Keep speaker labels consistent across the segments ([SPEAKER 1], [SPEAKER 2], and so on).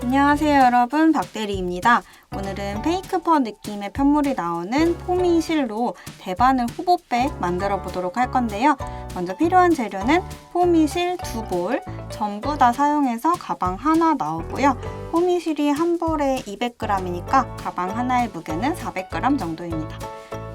[SPEAKER 1] 안녕하세요 여러분, 박대리입니다. 오늘은 페이크퍼 느낌의 편물이 나오는 포미 실로 대바늘 호보백 만들어 보도록 할 건데요. 먼저 필요한 재료는 포미 실 2볼, 전부 다 사용해서 가방 하나 나오고요. 포미 실이 한 볼에 200g이니까 가방 하나의 무게는 400g 정도입니다.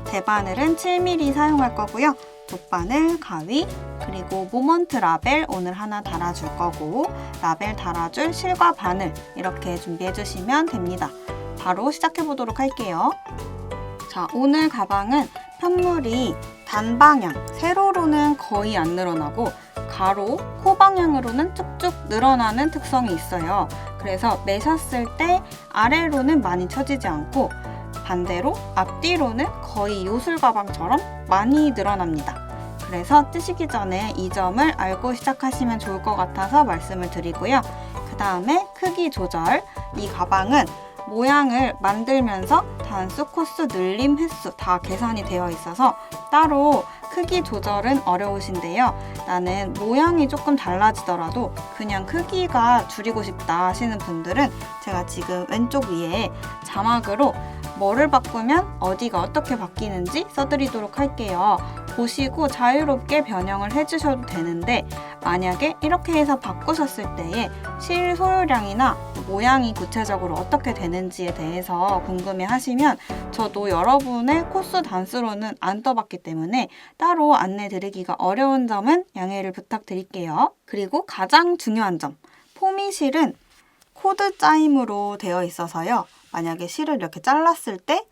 [SPEAKER 1] 대바늘은 7mm 사용할 거고요. 돗바늘, 가위, 그리고 모먼트 라벨 오늘 하나 달아줄 거고 라벨 달아줄 실과 바늘 이렇게 준비해 주시면 됩니다. 바로 시작해 보도록 할게요. 자, 오늘 가방은 편물이 단방향, 세로로는 거의 안 늘어나고 가로, 코 방향으로는 쭉쭉 늘어나는 특성이 있어요. 그래서 매셨을 때 아래로는 많이 처지지 않고 반대로 앞뒤로는 거의 요술 가방처럼 많이 늘어납니다. 그래서 뜨시기 전에 이 점을 알고 시작하시면 좋을 것 같아서 말씀을 드리고요. 그 다음에 크기 조절. 이 가방은 모양을 만들면서 단수, 코수, 늘림, 횟수 다 계산이 되어 있어서 따로 크기 조절은 어려우신데요. 나는 모양이 조금 달라지더라도 그냥 크기가 줄이고 싶다 하시는 분들은 제가 지금 왼쪽 위에 자막으로 뭐를 바꾸면 어디가 어떻게 바뀌는지 써드리도록 할게요. 보시고 자유롭게 변형을 해주셔도 되는데 만약에 이렇게 해서 바꾸셨을 때에 실 소요량이나 모양이 구체적으로 어떻게 되는지에 대해서 궁금해 하시면 저도 여러분의 코수 단수로는 안 떠봤기 때문에 따로 안내 드리기가 어려운 점은 양해를 부탁드릴게요. 그리고 가장 중요한 점, 포미 실은 코드 짜임으로 되어 있어서요. 만약에 실을 이렇게 잘랐을 때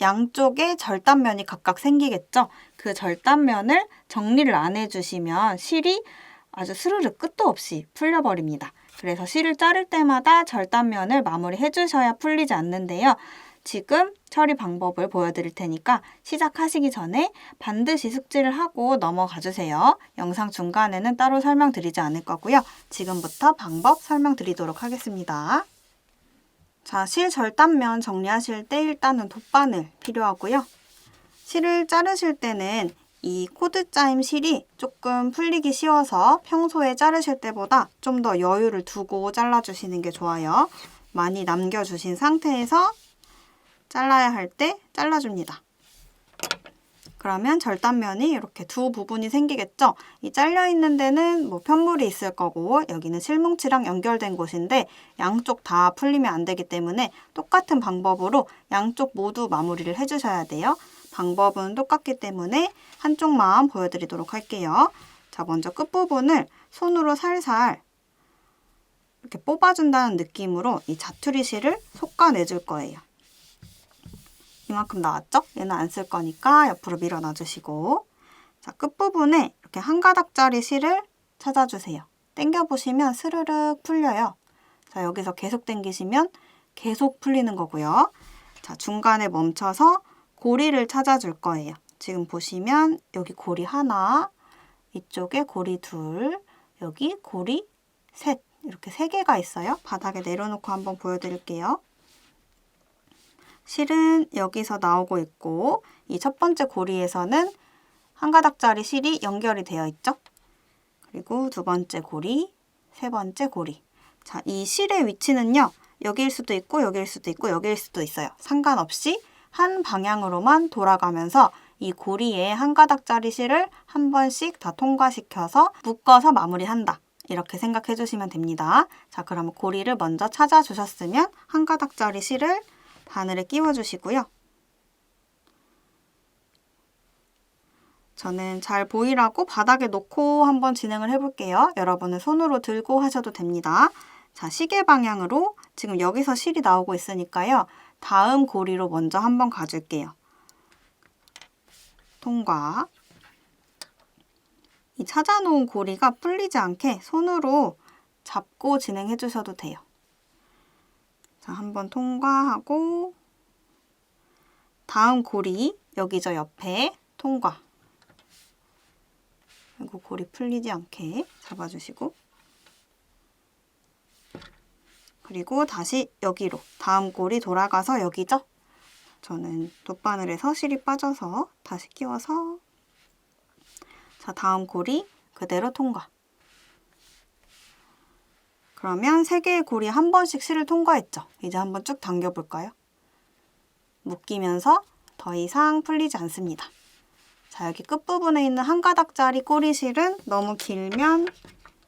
[SPEAKER 1] 양쪽에 절단면이 각각 생기겠죠? 그 절단면을 정리를 안 해주시면 실이 아주 스르르 끝도 없이 풀려버립니다. 그래서 실을 자를 때마다 절단면을 마무리해 주셔야 풀리지 않는데요. 지금 처리 방법을 보여드릴 테니까 시작하시기 전에 반드시 숙지를 하고 넘어가 주세요. 영상 중간에는 따로 설명드리지 않을 거고요. 지금부터 방법 설명드리도록 하겠습니다. 자, 실 절단면 정리하실 때 일단은 돗바늘 필요하고요. 실을 자르실 때는 이 코드 짜임 실이 조금 풀리기 쉬워서 평소에 자르실 때보다 좀 더 여유를 두고 잘라주시는 게 좋아요. 많이 남겨주신 상태에서 잘라야 할 때 잘라줍니다. 그러면 절단면이 이렇게 두 부분이 생기겠죠? 이 잘려있는 데는 편물이 있을 거고 여기는 실뭉치랑 연결된 곳인데 양쪽 다 풀리면 안 되기 때문에 똑같은 방법으로 양쪽 모두 마무리를 해주셔야 돼요. 방법은 똑같기 때문에 한쪽만 보여드리도록 할게요. 자, 먼저 끝부분을 손으로 살살 이렇게 뽑아준다는 느낌으로 이 자투리 실을 솎아내줄 거예요. 이만큼 나왔죠? 얘는 안 쓸 거니까 옆으로 밀어놔 주시고 자, 끝부분에 이렇게 한 가닥짜리 실을 찾아주세요. 당겨보시면 스르륵 풀려요. 자, 여기서 계속 당기시면 계속 풀리는 거고요. 자, 중간에 멈춰서 고리를 찾아줄 거예요. 지금 보시면 여기 고리 하나, 이쪽에 고리 둘, 여기 고리 셋 이렇게 3개가 있어요. 바닥에 내려놓고 한번 보여드릴게요. 실은 여기서 나오고 있고 이 첫 번째 고리에서는 한 가닥짜리 실이 연결이 되어 있죠. 그리고 두 번째 고리, 세 번째 고리. 자, 이 실의 위치는요. 여기일 수도 있고 여기일 수도 있고 여기일 수도 있어요. 상관없이 한 방향으로만 돌아가면서 이 고리에 한 가닥짜리 실을 한 번씩 다 통과시켜서 묶어서 마무리한다. 이렇게 생각해 주시면 됩니다. 자, 그러면 고리를 먼저 찾아주셨으면 한 가닥짜리 실을 바늘에 끼워주시고요. 저는 잘 보이라고 바닥에 놓고 한번 진행을 해볼게요. 여러분은 손으로 들고 하셔도 됩니다. 자, 시계 방향으로 지금 여기서 실이 나오고 있으니까요. 다음 고리로 먼저 한번 가줄게요. 통과. 이 찾아놓은 고리가 풀리지 않게 손으로 잡고 진행해 주셔도 돼요. 자, 한번 통과하고 다음 고리 여기 옆에 통과. 그리고 고리 풀리지 않게 잡아주시고 그리고 다시 여기로 다음 고리 돌아가서 여기죠? 저는 돗바늘에서 실이 빠져서 다시 끼워서 자, 다음 고리 그대로 통과. 그러면 3개의 고리 한 번씩 실을 통과했죠. 이제 한번 쭉 당겨볼까요? 묶이면서 더 이상 풀리지 않습니다. 자, 여기 끝부분에 있는 한 가닥짜리 꼬리실은 너무 길면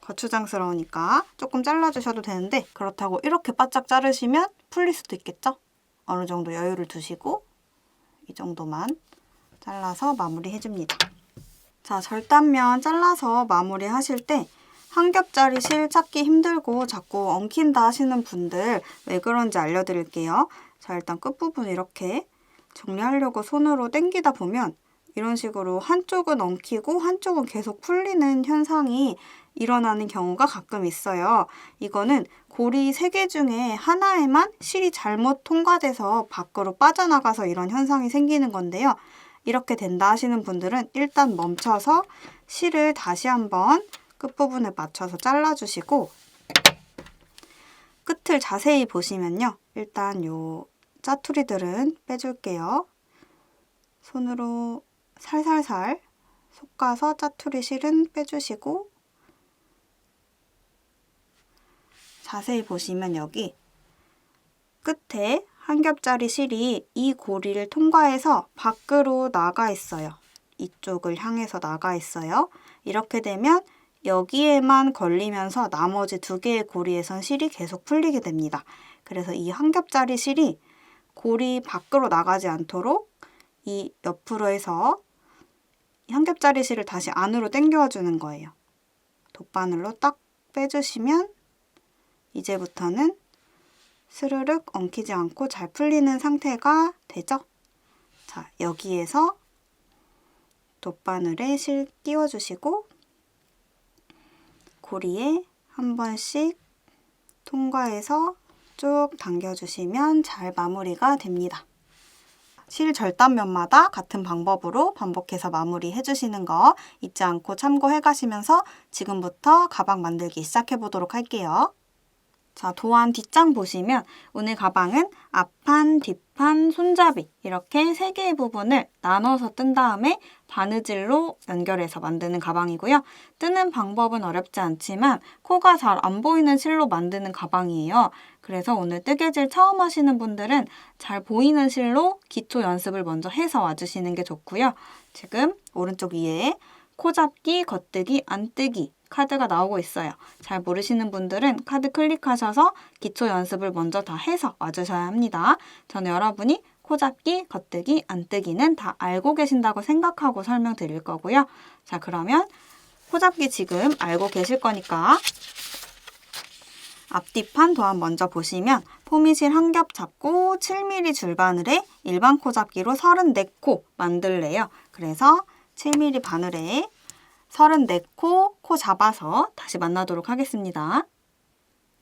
[SPEAKER 1] 거추장스러우니까 조금 잘라주셔도 되는데, 그렇다고 이렇게 바짝 자르시면 풀릴 수도 있겠죠? 어느 정도 여유를 두시고 이 정도만 잘라서 마무리해줍니다. 자, 절단면 잘라서 마무리 하실 때 한 겹짜리 실 찾기 힘들고 자꾸 엉킨다 하시는 분들 왜 그런지 알려드릴게요. 자, 일단 끝부분 이렇게 정리하려고 손으로 당기다 보면 이런 식으로 한쪽은 엉키고 한쪽은 계속 풀리는 현상이 일어나는 경우가 가끔 있어요. 이거는 고리 3개 중에 하나에만 실이 잘못 통과돼서 밖으로 빠져나가서 이런 현상이 생기는 건데요. 이렇게 된다 하시는 분들은 일단 멈춰서 실을 다시 한번 끝부분에 맞춰서 잘라주시고, 끝을 자세히 보시면요. 일단 요 짜투리들은 빼줄게요. 손으로 살살살 솎아서 짜투리 실은 빼주시고, 자세히 보시면 여기 끝에 한 겹짜리 실이 이 고리를 통과해서 밖으로 나가 있어요. 이쪽을 향해서 나가 있어요. 이렇게 되면 여기에만 걸리면서 나머지 2개의 고리에선 실이 계속 풀리게 됩니다. 그래서 이 한 겹짜리 실이 고리 밖으로 나가지 않도록 이 옆으로 해서 한 겹짜리 실을 다시 안으로 당겨와 주는 거예요. 돗바늘로 딱 빼주시면 이제부터는 스르륵 엉키지 않고 잘 풀리는 상태가 되죠. 자, 여기에서 돗바늘에 실 끼워주시고 고리에 한 번씩 통과해서 쭉 당겨주시면 잘 마무리가 됩니다. 실 절단면마다 같은 방법으로 반복해서 마무리해 주시는 거 잊지 않고 참고해 가시면서 지금부터 가방 만들기 시작해 보도록 할게요. 자, 도안 뒷장 보시면 오늘 가방은 앞판, 뒷판, 손잡이 이렇게 3개의 부분을 나눠서 뜬 다음에 바느질로 연결해서 만드는 가방이고요. 뜨는 방법은 어렵지 않지만 코가 잘 안 보이는 실로 만드는 가방이에요. 그래서 오늘 뜨개질 처음 하시는 분들은 잘 보이는 실로 기초 연습을 먼저 해서 와주시는 게 좋고요. 지금 오른쪽 위에 코 잡기, 겉뜨기, 안뜨기 카드가 나오고 있어요. 잘 모르시는 분들은 카드 클릭하셔서 기초 연습을 먼저 다 해서 와주셔야 합니다. 저는 여러분이 코 잡기, 겉뜨기, 안뜨기는 다 알고 계신다고 생각하고 설명드릴 거고요. 자, 그러면 코 잡기 지금 알고 계실 거니까 앞뒤판 도안 먼저 보시면 포미실 한 겹 잡고 7mm 줄바늘에 일반 코 잡기로 34코 만들래요. 그래서 7mm 바늘에 34코 코 잡아서 다시 만나도록 하겠습니다.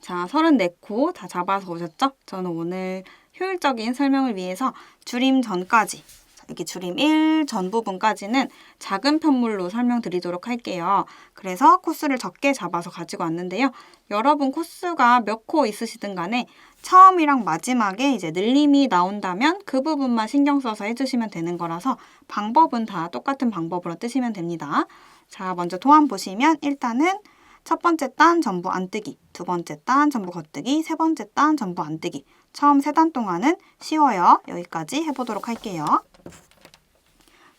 [SPEAKER 1] 자, 34코 다 잡아서 오셨죠? 저는 오늘 효율적인 설명을 위해서 줄임 전까지, 이렇게 줄임 1 전 부분까지는 작은 편물로 설명드리도록 할게요. 그래서 코스를 적게 잡아서 가지고 왔는데요. 여러분 코스가 몇 코 있으시든 간에 처음이랑 마지막에 이제 늘림이 나온다면 그 부분만 신경 써서 해주시면 되는 거라서 방법은 다 똑같은 방법으로 뜨시면 됩니다. 자, 먼저 도안 보시면 일단은 첫 번째 단 전부 안뜨기, 두 번째 단 전부 겉뜨기, 세 번째 단 전부 안뜨기. 처음 3단 동안은 쉬워요. 여기까지 해보도록 할게요.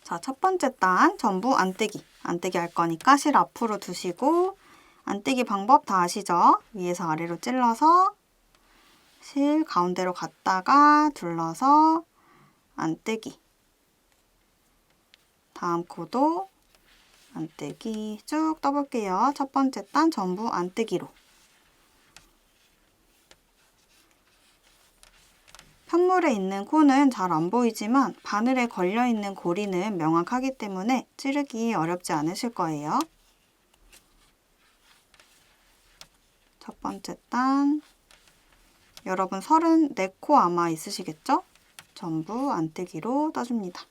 [SPEAKER 1] 자, 첫 번째 단 전부 안뜨기. 안뜨기 할 거니까 실 앞으로 두시고 안뜨기 방법 다 아시죠? 위에서 아래로 찔러서 실 가운데로 갔다가 둘러서 안뜨기. 다음 코도 안뜨기 쭉 떠볼게요. 첫 번째 단 전부 안뜨기로. 편물에 있는 코는 잘 안 보이지만 바늘에 걸려있는 고리는 명확하기 때문에 찌르기 어렵지 않으실 거예요. 첫 번째 단, 여러분 34코 아마 있으시겠죠? 전부 안뜨기로 떠줍니다.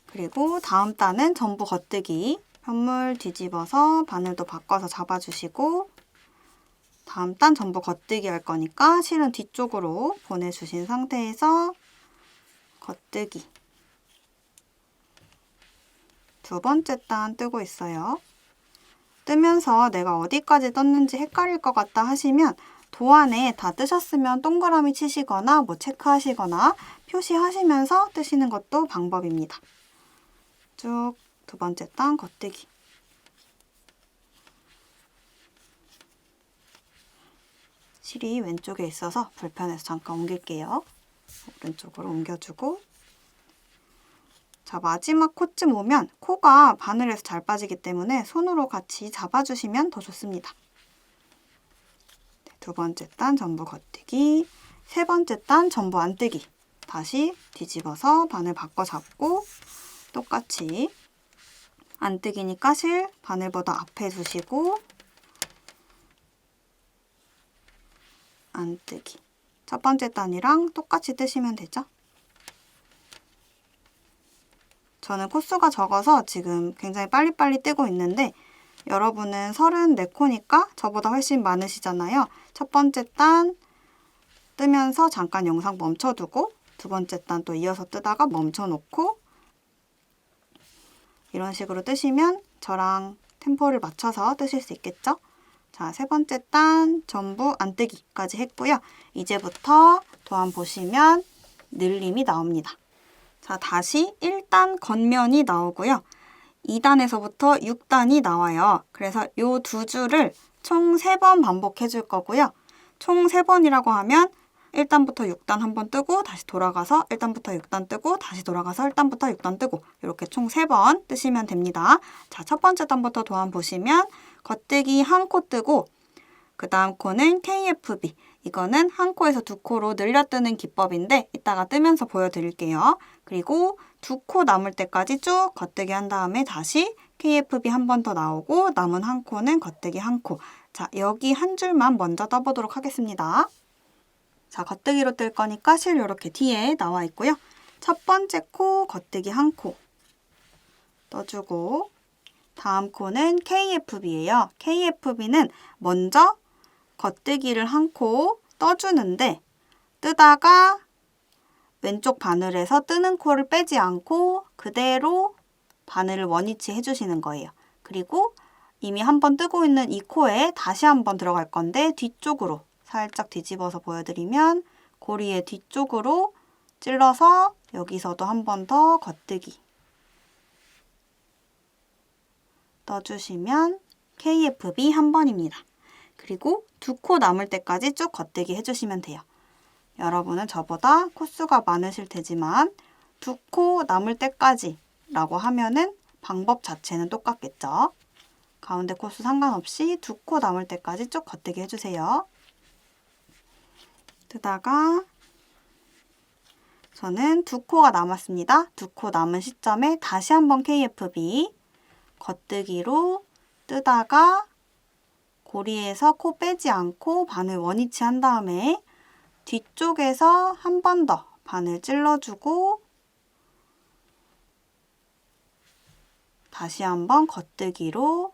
[SPEAKER 1] 그리고 다음 단은 전부 겉뜨기. 편물 뒤집어서 바늘도 바꿔서 잡아주시고 다음 단 전부 겉뜨기 할 거니까 실은 뒤쪽으로 보내주신 상태에서 겉뜨기. 두 번째 단 뜨고 있어요. 뜨면서 내가 어디까지 떴는지 헷갈릴 것 같다 하시면 도안에 다 뜨셨으면 동그라미 치시거나 뭐 체크하시거나 표시하시면서 뜨시는 것도 방법입니다. 쭉 두 번째 단 겉뜨기. 실이 왼쪽에 있어서 불편해서 잠깐 옮길게요. 오른쪽으로 옮겨주고, 자, 마지막 코쯤 오면 코가 바늘에서 잘 빠지기 때문에 손으로 같이 잡아주시면 더 좋습니다. 두 번째 단 전부 겉뜨기, 세 번째 단 전부 안뜨기. 다시 뒤집어서 바늘 바꿔 잡고 똑같이 안뜨기니까 실 바늘보다 앞에 두시고 안뜨기. 첫 번째 단이랑 똑같이 뜨시면 되죠. 저는 코수가 적어서 지금 굉장히 빨리빨리 뜨고 있는데 여러분은 34코니까 저보다 훨씬 많으시잖아요. 첫 번째 단 뜨면서 잠깐 영상 멈춰두고 두 번째 단 또 이어서 뜨다가 멈춰놓고 이런 식으로 뜨시면 저랑 템포를 맞춰서 뜨실 수 있겠죠? 자, 세 번째 단 전부 안뜨기까지 했고요. 이제부터 도안 보시면 늘림이 나옵니다. 자, 다시 1단 겉면이 나오고요. 2단에서부터 6단이 나와요. 그래서 이 두 줄을 총 3번 반복해 줄 거고요. 총 3번이라고 하면 1단부터 6단 한번 뜨고 다시 돌아가서 1단부터 6단 뜨고 다시 돌아가서 1단부터 6단 뜨고 이렇게 총 3번 뜨시면 됩니다. 자, 첫 번째 단부터 도안 보시면 겉뜨기 한 코 뜨고 그 다음 코는 KFB. 이거는 한 코에서 두 코로 늘려 뜨는 기법인데 이따가 뜨면서 보여드릴게요. 그리고 두 코 남을 때까지 쭉 겉뜨기 한 다음에 다시 KFB 한 번 더 나오고 남은 한 코는 겉뜨기 한 코. 자, 여기 한 줄만 먼저 떠보도록 하겠습니다. 자, 겉뜨기로 뜰 거니까 실 이렇게 뒤에 나와 있고요. 첫 번째 코 겉뜨기 한 코 떠주고 다음 코는 KFB예요. KFB는 먼저 겉뜨기를 한 코 떠주는데 뜨다가 왼쪽 바늘에서 뜨는 코를 빼지 않고 그대로 바늘을 원위치 해주시는 거예요. 그리고 이미 한 번 뜨고 있는 이 코에 다시 한 번 들어갈 건데 뒤쪽으로 살짝 뒤집어서 보여드리면 고리의 뒤쪽으로 찔러서 여기서도 한 번 더 겉뜨기 떠주시면 KFB 한 번입니다. 그리고 두 코 남을 때까지 쭉 겉뜨기 해주시면 돼요. 여러분은 저보다 코수가 많으실 테지만 두 코 남을 때까지 라고 하면은 방법 자체는 똑같겠죠. 가운데 코수 상관없이 두 코 남을 때까지 쭉 겉뜨기 해주세요. 뜨다가 저는 두 코가 남았습니다. 두 코 남은 시점에 다시 한번 KFB 겉뜨기로 뜨다가 고리에서 코 빼지 않고 바늘 원위치 한 다음에 뒤쪽에서 한 번 더 바늘 찔러주고 다시 한번 겉뜨기로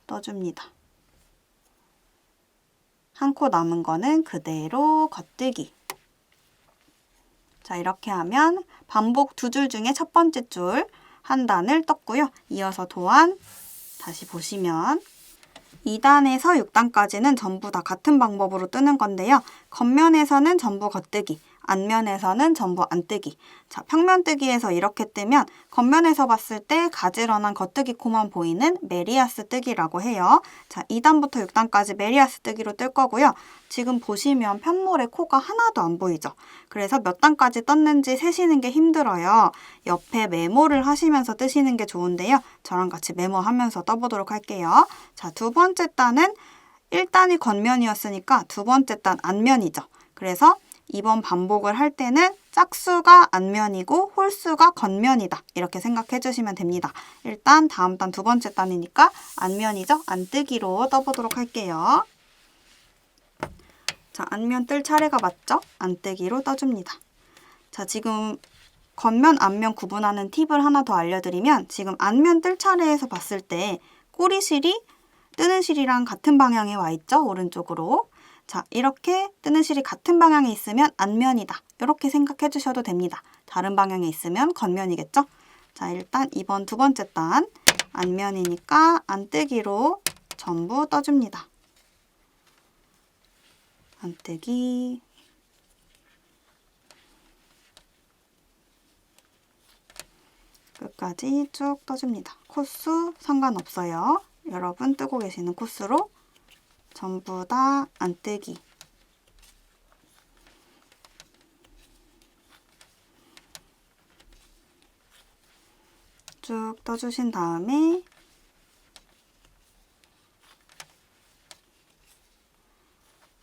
[SPEAKER 1] 떠줍니다. 한 코 남은 거는 그대로 겉뜨기. 자, 이렇게 하면 반복 두 줄 중에 첫 번째 줄 한 단을 떴고요. 이어서 도안 다시 보시면 2단에서 6단까지는 전부 다 같은 방법으로 뜨는 건데요. 겉면에서는 전부 겉뜨기, 앞면에서는 전부 안뜨기. 자, 평면뜨기에서 이렇게 뜨면 겉면에서 봤을 때 가지런한 겉뜨기 코만 보이는 메리아스 뜨기라고 해요. 자, 2단부터 6단까지 메리아스 뜨기로 뜰 거고요. 지금 보시면 편물에 코가 하나도 안 보이죠? 그래서 몇 단까지 떴는지 세시는 게 힘들어요. 옆에 메모를 하시면서 뜨시는 게 좋은데요. 저랑 같이 메모하면서 떠보도록 할게요. 자, 두 번째 단은 1단이 겉면이었으니까 두 번째 단 앞면이죠. 그래서 이번 반복을 할 때는 짝수가 앞면이고 홀수가 겉면이다. 이렇게 생각해 주시면 됩니다. 일단 다음 단 두 번째 단이니까 앞면이죠. 안뜨기로 떠보도록 할게요. 자, 앞면 뜰 차례가 맞죠? 안뜨기로 떠줍니다. 자, 지금 겉면, 앞면 구분하는 팁을 하나 더 알려드리면 지금 앞면 뜰 차례에서 봤을 때 꼬리실이 뜨는 실이랑 같은 방향에 와 있죠? 오른쪽으로. 자, 이렇게 뜨는 실이 같은 방향에 있으면 앞면이다. 이렇게 생각해 주셔도 됩니다. 다른 방향에 있으면 겉면이겠죠? 자, 일단 이번 두 번째 단 앞면이니까 안뜨기로 전부 떠줍니다. 안뜨기, 끝까지 쭉 떠줍니다. 코수 상관없어요. 여러분 뜨고 계시는 코스로 전부 다 안뜨기. 쭉 떠주신 다음에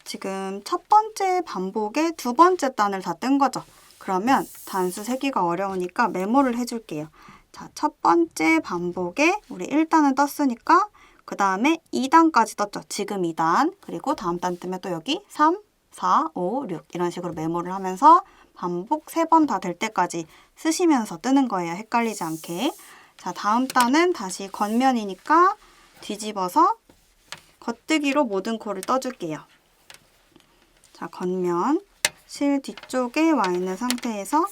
[SPEAKER 1] 지금 첫 번째 반복에 두 번째 단을 다 뜬 거죠. 그러면 단수 세기가 어려우니까 메모를 해줄게요. 자, 첫 번째 반복에 우리 1단은 떴으니까 그 다음에 2단까지 떴죠. 지금 2단. 그리고 다음 단 뜨면 또 여기 3, 4, 5, 6 이런 식으로 메모를 하면서 반복 3번 다 될 때까지 쓰시면서 뜨는 거예요. 헷갈리지 않게. 자, 다음 단은 다시 겉면이니까 뒤집어서 겉뜨기로 모든 코를 떠줄게요. 자, 겉면. 실 뒤쪽에 와 있는 상태에서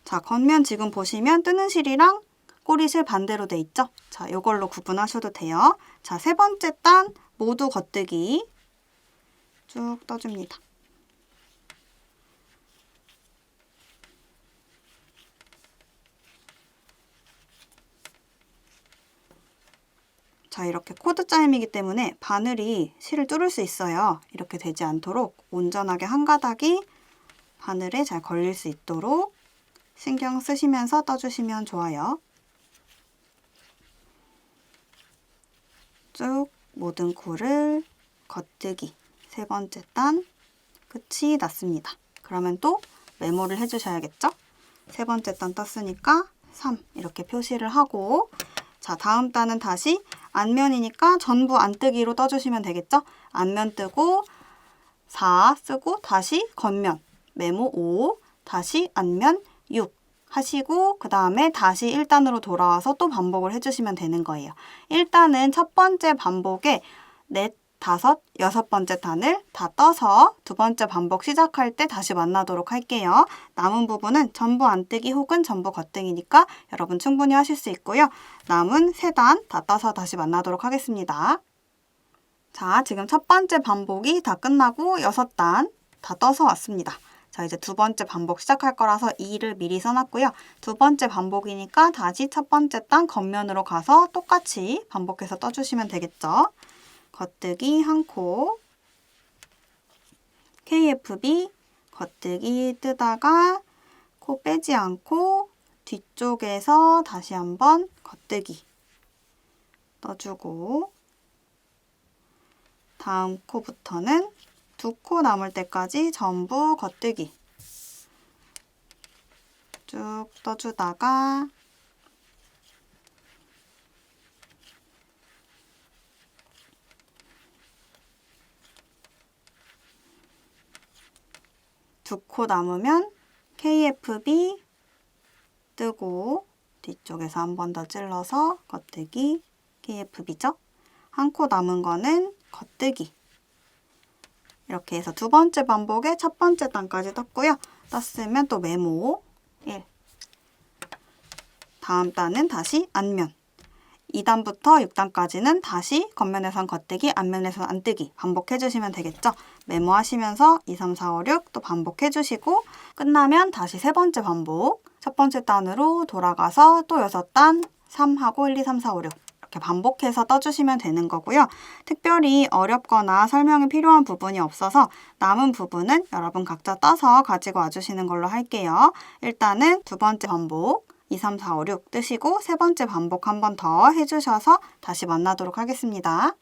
[SPEAKER 1] 자, 겉면 지금 보시면 뜨는 실이랑 꼬리 실 반대로 돼 있죠? 자, 이걸로 구분하셔도 돼요. 자, 세 번째 단 모두 겉뜨기 쭉 떠줍니다. 자, 이렇게 코드 짜임이기 때문에 바늘이 실을 뚫을 수 있어요. 이렇게 되지 않도록 온전하게 한 가닥이 바늘에 잘 걸릴 수 있도록 신경 쓰시면서 떠주시면 좋아요. 쭉 모든 코를 겉뜨기 세 번째 단 끝이 났습니다. 그러면 또 메모를 해주셔야겠죠? 세 번째 단 떴으니까 3 이렇게 표시를 하고 자, 다음 단은 다시 앞면이니까 전부 안뜨기로 떠주시면 되겠죠? 앞면 뜨고 4 쓰고 다시 겉면 메모 5 다시 앞면 6 하시고 그 다음에 다시 1단으로 돌아와서 또 반복을 해주시면 되는 거예요. 1단은 첫 번째 반복에 넷, 다섯, 여섯 번째 단을 다 떠서 두 번째 반복 시작할 때 다시 만나도록 할게요. 남은 부분은 전부 안뜨기 혹은 전부 겉뜨기니까 여러분 충분히 하실 수 있고요. 남은 3단 다 떠서 다시 만나도록 하겠습니다. 자, 지금 첫 번째 반복이 다 끝나고 6단 다 떠서 왔습니다. 자, 이제 두 번째 반복 시작할 거라서 2를 미리 써놨고요. 두 번째 반복이니까 다시 첫 번째 단 겉면으로 가서 똑같이 반복해서 떠주시면 되겠죠. 겉뜨기 한 코, KFB 겉뜨기 뜨다가 코 빼지 않고 뒤쪽에서 다시 한번 겉뜨기 떠주고 다음 코부터는 2코 남을 때까지 전부 겉뜨기 쭉 떠주다가 두 코 남으면 KFB 뜨고 뒤쪽에서 한 번 더 찔러서 겉뜨기 KFB죠? 한 코 남은 거는 겉뜨기 이렇게 해서 두 번째 반복에 첫 번째 단까지 떴고요. 떴으면 또 메모 1 다음 단은 다시 앞면 2단부터 6단까지는 다시 겉면에선 겉뜨기, 앞면에선 안뜨기 반복해주시면 되겠죠. 메모하시면서 2, 3, 4, 5, 6 또 반복해주시고 끝나면 다시 세 번째 반복 첫 번째 단으로 돌아가서 또 6단 3하고 1, 2, 3, 4, 5, 6 이렇게 반복해서 떠주시면 되는 거고요. 특별히 어렵거나 설명이 필요한 부분이 없어서 남은 부분은 여러분 각자 떠서 가지고 와주시는 걸로 할게요. 일단은 두 번째 반복 2, 3, 4, 5, 6 뜨시고 세 번째 반복 한 번 더 해주셔서 다시 만나도록 하겠습니다.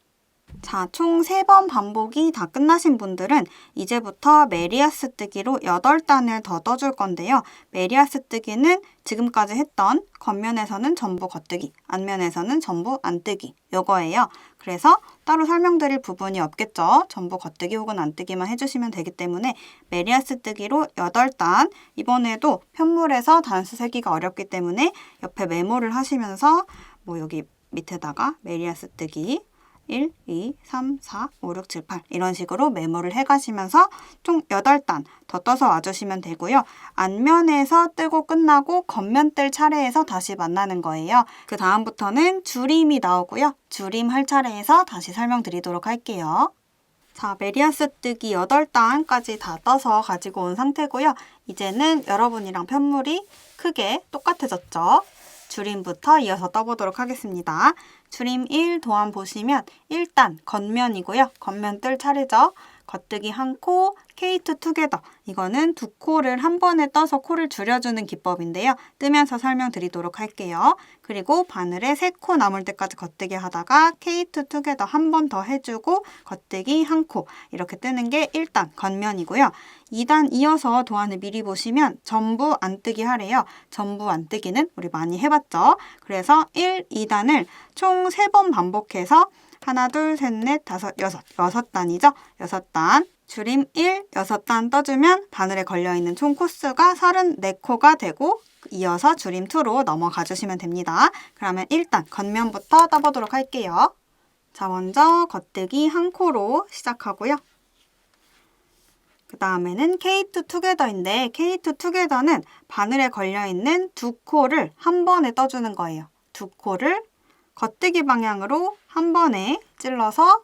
[SPEAKER 1] 자, 총 3번 반복이 다 끝나신 분들은 이제부터 메리아스 뜨기로 8단을 더 떠줄 건데요. 메리아스 뜨기는 지금까지 했던 겉면에서는 전부 겉뜨기, 앞면에서는 전부 안뜨기 요거예요. 그래서 따로 설명드릴 부분이 없겠죠. 전부 겉뜨기 혹은 안뜨기만 해주시면 되기 때문에 메리아스 뜨기로 8단 이번에도 편물에서 단수 세기가 어렵기 때문에 옆에 메모를 하시면서 뭐 여기 밑에다가 메리아스 뜨기 1, 2, 3, 4, 5, 6, 7, 8 이런 식으로 메모를 해가시면서 총 8단 더 떠서 와주시면 되고요. 앞면에서 뜨고 끝나고 겉면 뜰 차례에서 다시 만나는 거예요. 그 다음부터는 줄임이 나오고요. 줄임 할 차례에서 다시 설명드리도록 할게요. 자, 메리아스 뜨기 8단까지 다 떠서 가지고 온 상태고요. 이제는 여러분이랑 편물이 크게 똑같아졌죠? 줄임부터 이어서 떠보도록 하겠습니다. 줄임 1 도안 보시면 1단 겉면이고요. 겉면 뜰 차례죠. 겉뜨기 한 코, K2 투게더. 이거는 두 코를 한 번에 떠서 코를 줄여주는 기법인데요. 뜨면서 설명드리도록 할게요. 그리고 바늘에 3코 남을 때까지 겉뜨기 하다가 K2 투게더 한 번 더 해주고 겉뜨기 한 코. 이렇게 뜨는 게 1단 겉면이고요. 2단 이어서 도안을 미리 보시면 전부 안 뜨기 하래요. 전부 안 뜨기는 우리 많이 해봤죠. 그래서 1, 2단을 총 3번 반복해서 하나, 둘, 셋, 넷, 다섯, 여섯 단이죠. 6단. 줄임 1, 6단 떠주면 바늘에 걸려있는 총 코수가 34코가 되고 이어서 줄임 2로 넘어가 주시면 됩니다. 그러면 일단 겉면부터 떠보도록 할게요. 자, 먼저 겉뜨기 한 코로 시작하고요. 그 다음에는 K2 투게더인데 K2 투게더는 바늘에 걸려있는 두 코를 한 번에 떠주는 거예요. 두 코를 겉뜨기 방향으로 한 번에 찔러서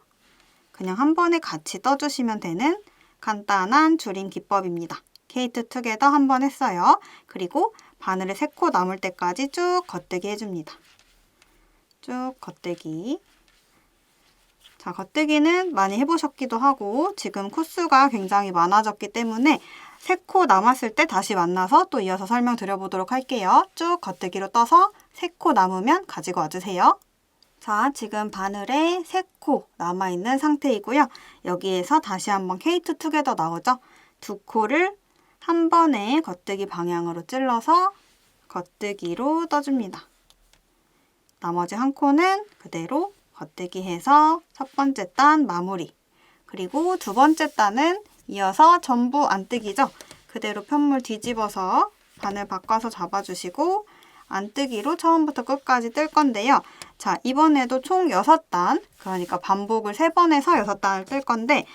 [SPEAKER 1] 그냥 한 번에 같이 떠주시면 되는 간단한 줄임 기법입니다. K2 투게더 한 번 했어요. 그리고 바늘에 3코 남을 때까지 쭉 겉뜨기 해줍니다. 쭉 겉뜨기. 자, 겉뜨기는 많이 해보셨기도 하고 지금 코수가 굉장히 많아졌기 때문에 3코 남았을 때 다시 만나서 또 이어서 설명드려보도록 할게요. 쭉 겉뜨기로 떠서 3코 남으면 가지고 와주세요. 자, 지금 바늘에 3코 남아있는 상태이고요. 여기에서 다시 한번 K2 투게더 나오죠? 두 코를 한 번에 겉뜨기 방향으로 찔러서 겉뜨기로 떠줍니다. 나머지 한 코는 그대로 겉뜨기 해서 첫 번째 단 마무리. 그리고 두 번째 단은 이어서 전부 안 뜨기죠? 그대로 편물 뒤집어서 바늘 바꿔서 잡아주시고 안뜨기로 처음부터 끝까지 뜰 건데요. 자, 이번에도 총 6단, 그러니까 반복을 3번 해서 6단을 뜰 건데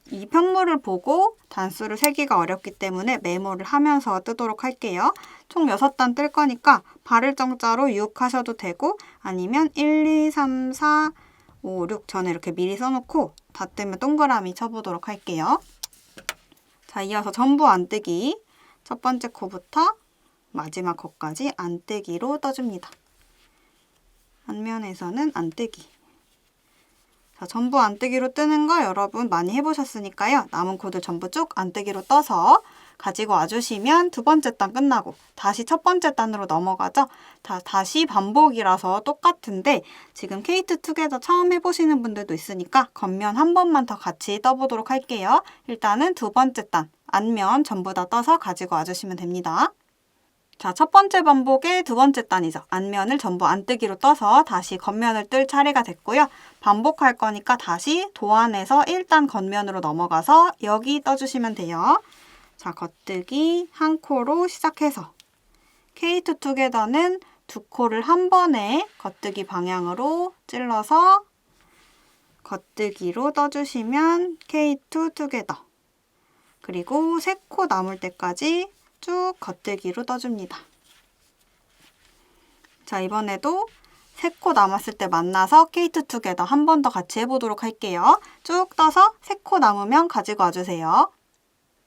[SPEAKER 1] 이 편물을 보고 단수를 세기가 어렵기 때문에 메모를 하면서 뜨도록 할게요. 총 6단 뜰 거니까 바를 정자로 6 하셔도 되고 아니면 1, 2, 3, 4, 5, 6 전에 이렇게 미리 써놓고 다 뜨면 동그라미 쳐보도록 할게요. 자, 이어서 전부 안뜨기 첫 번째 코부터 마지막 코까지 안뜨기로 떠줍니다. 앞면에서는 안뜨기. 자, 전부 안뜨기로 뜨는 거 여러분 많이 해보셨으니까요. 남은 코들 전부 쭉 안뜨기로 떠서 가지고 와주시면 두 번째 단 끝나고 다시 첫 번째 단으로 넘어가죠. 다시 반복이라서 똑같은데 지금 K2 투게더 처음 해보시는 분들도 있으니까 겉면 한 번만 더 같이 떠보도록 할게요. 일단은 두 번째 단, 앞면 전부 다 떠서 가지고 와주시면 됩니다. 자, 첫 번째 반복의 두 번째 단이죠. 앞면을 전부 안뜨기로 떠서 다시 겉면을 뜰 차례가 됐고요. 반복할 거니까 다시 도안에서 1단 겉면으로 넘어가서 여기 떠주시면 돼요. 자, 겉뜨기 한 코로 시작해서 K2 투게더는 두 코를 한 번에 겉뜨기 방향으로 찔러서 겉뜨기로 떠주시면 K2 투게더. 그리고 3코 남을 때까지 쭉 겉뜨기로 떠줍니다. 자, 이번에도 3코 남았을 때 만나서 K2 투게더 한 번 더 같이 해보도록 할게요. 쭉 떠서 3코 남으면 가지고 와주세요.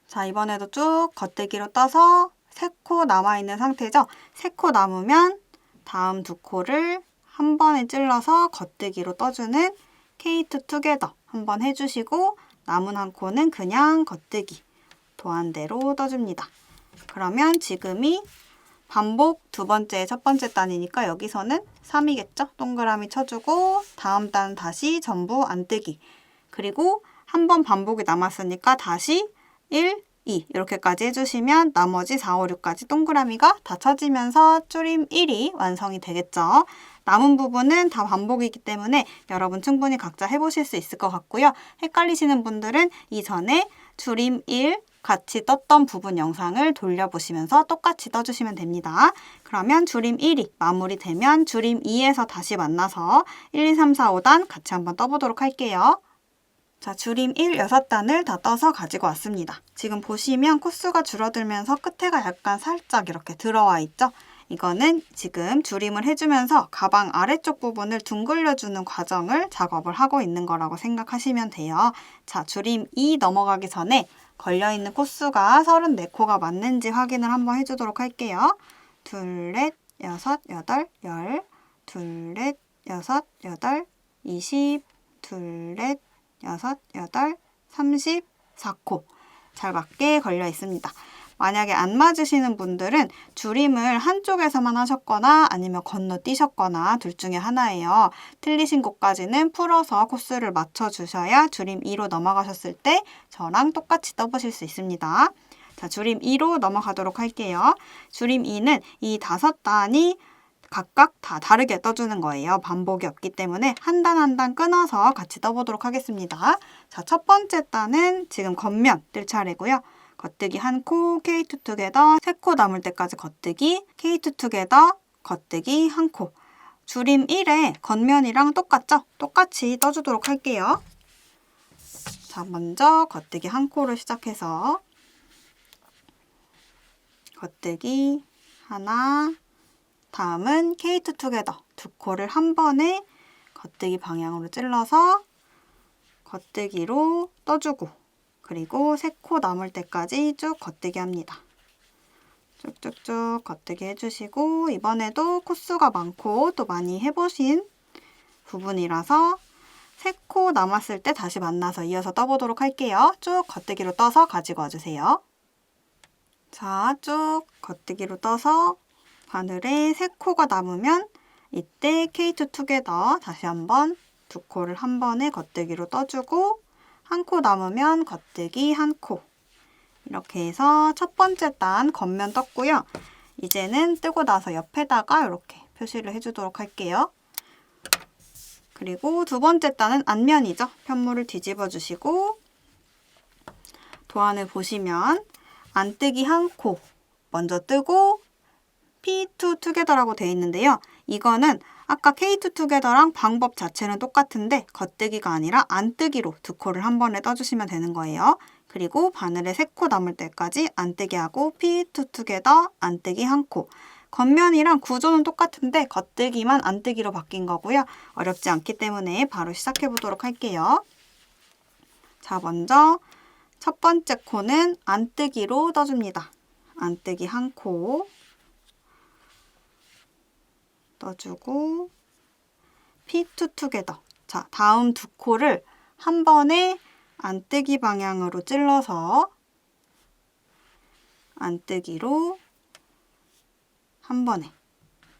[SPEAKER 1] 자, 이번에도 쭉 겉뜨기로 떠서 3코 남아있는 상태죠. 3코 남으면 다음 두 코를 한 번에 찔러서 겉뜨기로 떠주는 K2 투게더 한 번 해주시고 남은 한 코는 그냥 겉뜨기 도안대로 떠줍니다. 그러면 지금이 반복 두 번째, 첫 번째 단이니까 여기서는 3이겠죠? 동그라미 쳐주고 다음 단 다시 전부 안뜨기. 그리고 한 번 반복이 남았으니까 다시 1, 2 이렇게까지 해주시면 나머지 4, 5, 6까지 동그라미가 다 쳐지면서 줄임 1이 완성이 되겠죠. 남은 부분은 다 반복이기 때문에 여러분 충분히 각자 해보실 수 있을 것 같고요. 헷갈리시는 분들은 이전에 줄임 1, 같이 떴던 부분 영상을 돌려보시면서 똑같이 떠주시면 됩니다. 그러면 줄임 1이 마무리되면 줄임 2에서 다시 만나서 1, 2, 3, 4, 5단 같이 한번 떠보도록 할게요. 자, 줄임 1 6단을 다 떠서 가지고 왔습니다. 지금 보시면 코수가 줄어들면서 끝에가 약간 살짝 이렇게 들어와 있죠? 이거는 지금 줄임을 해주면서 가방 아래쪽 부분을 둥글려주는 과정을 작업을 하고 있는 거라고 생각하시면 돼요. 자, 줄임 2 넘어가기 전에 걸려있는 코수가 34코가 맞는지 확인을 한번 해주도록 할게요. 둘, 넷, 여섯, 여덟, 열, 둘, 넷, 여섯, 여덟, 20, 둘, 넷, 여섯, 여덟, 34코 잘 맞게 걸려 있습니다. 만약에 안 맞으시는 분들은 줄임을 한쪽에서만 하셨거나 아니면 건너뛰셨거나 둘 중에 하나예요. 틀리신 곳까지는 풀어서 코스를 맞춰주셔야 줄임 2로 넘어가셨을 때 저랑 똑같이 떠보실 수 있습니다. 자, 줄임 2로 넘어가도록 할게요. 줄임 2는 이 5단이 각각 다 다르게 떠주는 거예요. 반복이 없기 때문에 한 단 한 단 끊어서 같이 떠보도록 하겠습니다. 자, 첫 번째 단은 지금 겉면 뜰 차례고요. 겉뜨기 1코, K2 투게더, 3코 남을 때까지 겉뜨기, K2 투게더, 겉뜨기 1코. 줄임 1에 겉면이랑 똑같죠? 똑같이 떠주도록 할게요. 자, 먼저 겉뜨기 1코를 시작해서 겉뜨기 하나, 다음은 K2 투게더 2코를 한 번에 겉뜨기 방향으로 찔러서 겉뜨기로 떠주고 그리고 3코 남을 때까지 쭉 겉뜨기 합니다. 쭉쭉쭉 겉뜨기 해주시고 이번에도 코수가 많고 또 많이 해보신 부분이라서 3코 남았을 때 다시 만나서 이어서 떠보도록 할게요. 쭉 겉뜨기로 떠서 가지고 와주세요. 자, 쭉 겉뜨기로 떠서 바늘에 3코가 남으면 이때 K2 투게더 다시 한번 2코를 한 번에 겉뜨기로 떠주고 1코 남으면 겉뜨기 1코 이렇게 해서 첫 번째 단 겉면 떴고요. 이제는 뜨고 나서 옆에다가 이렇게 표시를 해주도록 할게요. 그리고 두 번째 단은 앞면이죠. 편물을 뒤집어 주시고 도안을 보시면 안뜨기 1코 먼저 뜨고 P2 투게더라고 되어 있는데요. 이거는 아까 K2 투게더랑 방법 자체는 똑같은데 겉뜨기가 아니라 안뜨기로 2코를 한 번에 떠주시면 되는 거예요. 그리고 바늘에 3코 남을 때까지 안뜨기 하고 P2 투게더 안뜨기 1코. 겉면이랑 구조는 똑같은데 겉뜨기만 안뜨기로 바뀐 거고요. 어렵지 않기 때문에 바로 시작해 보도록 할게요. 자, 먼저 첫 번째 코는 안뜨기로 떠줍니다. 안뜨기 1코 떠주고 P2 투게더. 자, 다음 2코를 한 번에 안뜨기 방향으로 찔러서 안뜨기로 한 번에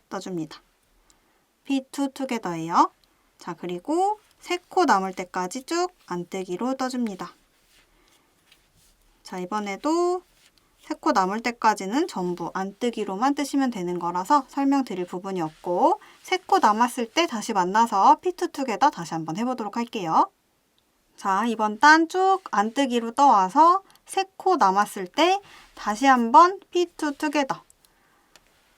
[SPEAKER 1] 떠줍니다. P2 투게더예요. 자, 그리고 3코 남을 때까지 쭉 안뜨기로 떠줍니다. 자, 이번에도 3코 남을 때까지는 전부 안뜨기로만 뜨시면 되는 거라서 설명드릴 부분이 없고 3코 남았을 때 다시 만나서 P2 투게더 다시 한번 해보도록 할게요. 자, 이번 단 쭉 안뜨기로 떠와서 3코 남았을 때 다시 한번 P2 투게더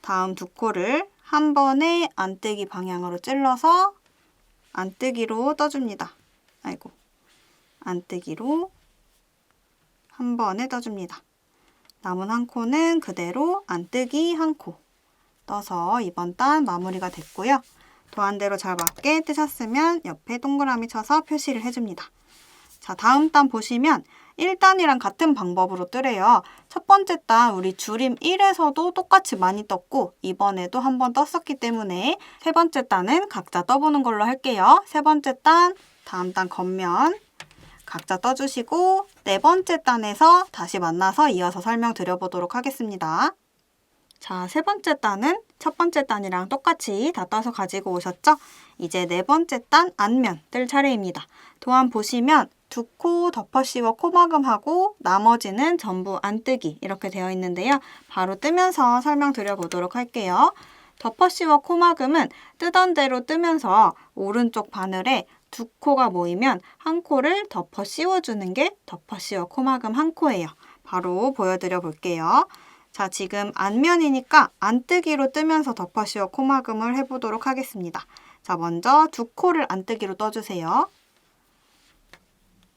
[SPEAKER 1] 다음 2코를 한 번에 안뜨기 방향으로 찔러서 안뜨기로 떠줍니다. 아이고, 안뜨기로 한 번에 떠줍니다. 남은 1코는 그대로 안뜨기 1코 떠서 이번 단 마무리가 됐고요. 도안대로 잘 맞게 뜨셨으면 옆에 동그라미 쳐서 표시를 해줍니다. 자, 다음 단 보시면 1단이랑 같은 방법으로 뜨래요. 첫 번째 단 우리 줄임 1에서도 똑같이 많이 떴고 이번에도 한번 떴었기 때문에 세 번째 단은 각자 떠보는 걸로 할게요. 세 번째 단, 다음 단 겉면 각자 떠주시고 네 번째 단에서 다시 만나서 이어서 설명드려보도록 하겠습니다. 자, 세 번째 단은 첫 번째 단이랑 똑같이 다 떠서 가지고 오셨죠? 이제 네 번째 단 앞면 뜰 차례입니다. 도안 보시면 2코 덮어 씌워 코막음하고 나머지는 전부 안뜨기 이렇게 되어 있는데요. 바로 뜨면서 설명드려보도록 할게요. 덮어 씌워 코막음은 뜨던 대로 뜨면서 오른쪽 바늘에 2코가 모이면 1코를 덮어 씌워주는 게 덮어 씌워 코막음 1코예요. 바로 보여드려 볼게요. 자, 지금 안면이니까 안뜨기로 뜨면서 덮어씌워 코막음을 해보도록 하겠습니다. 자, 먼저 두 코를 안뜨기로 떠주세요.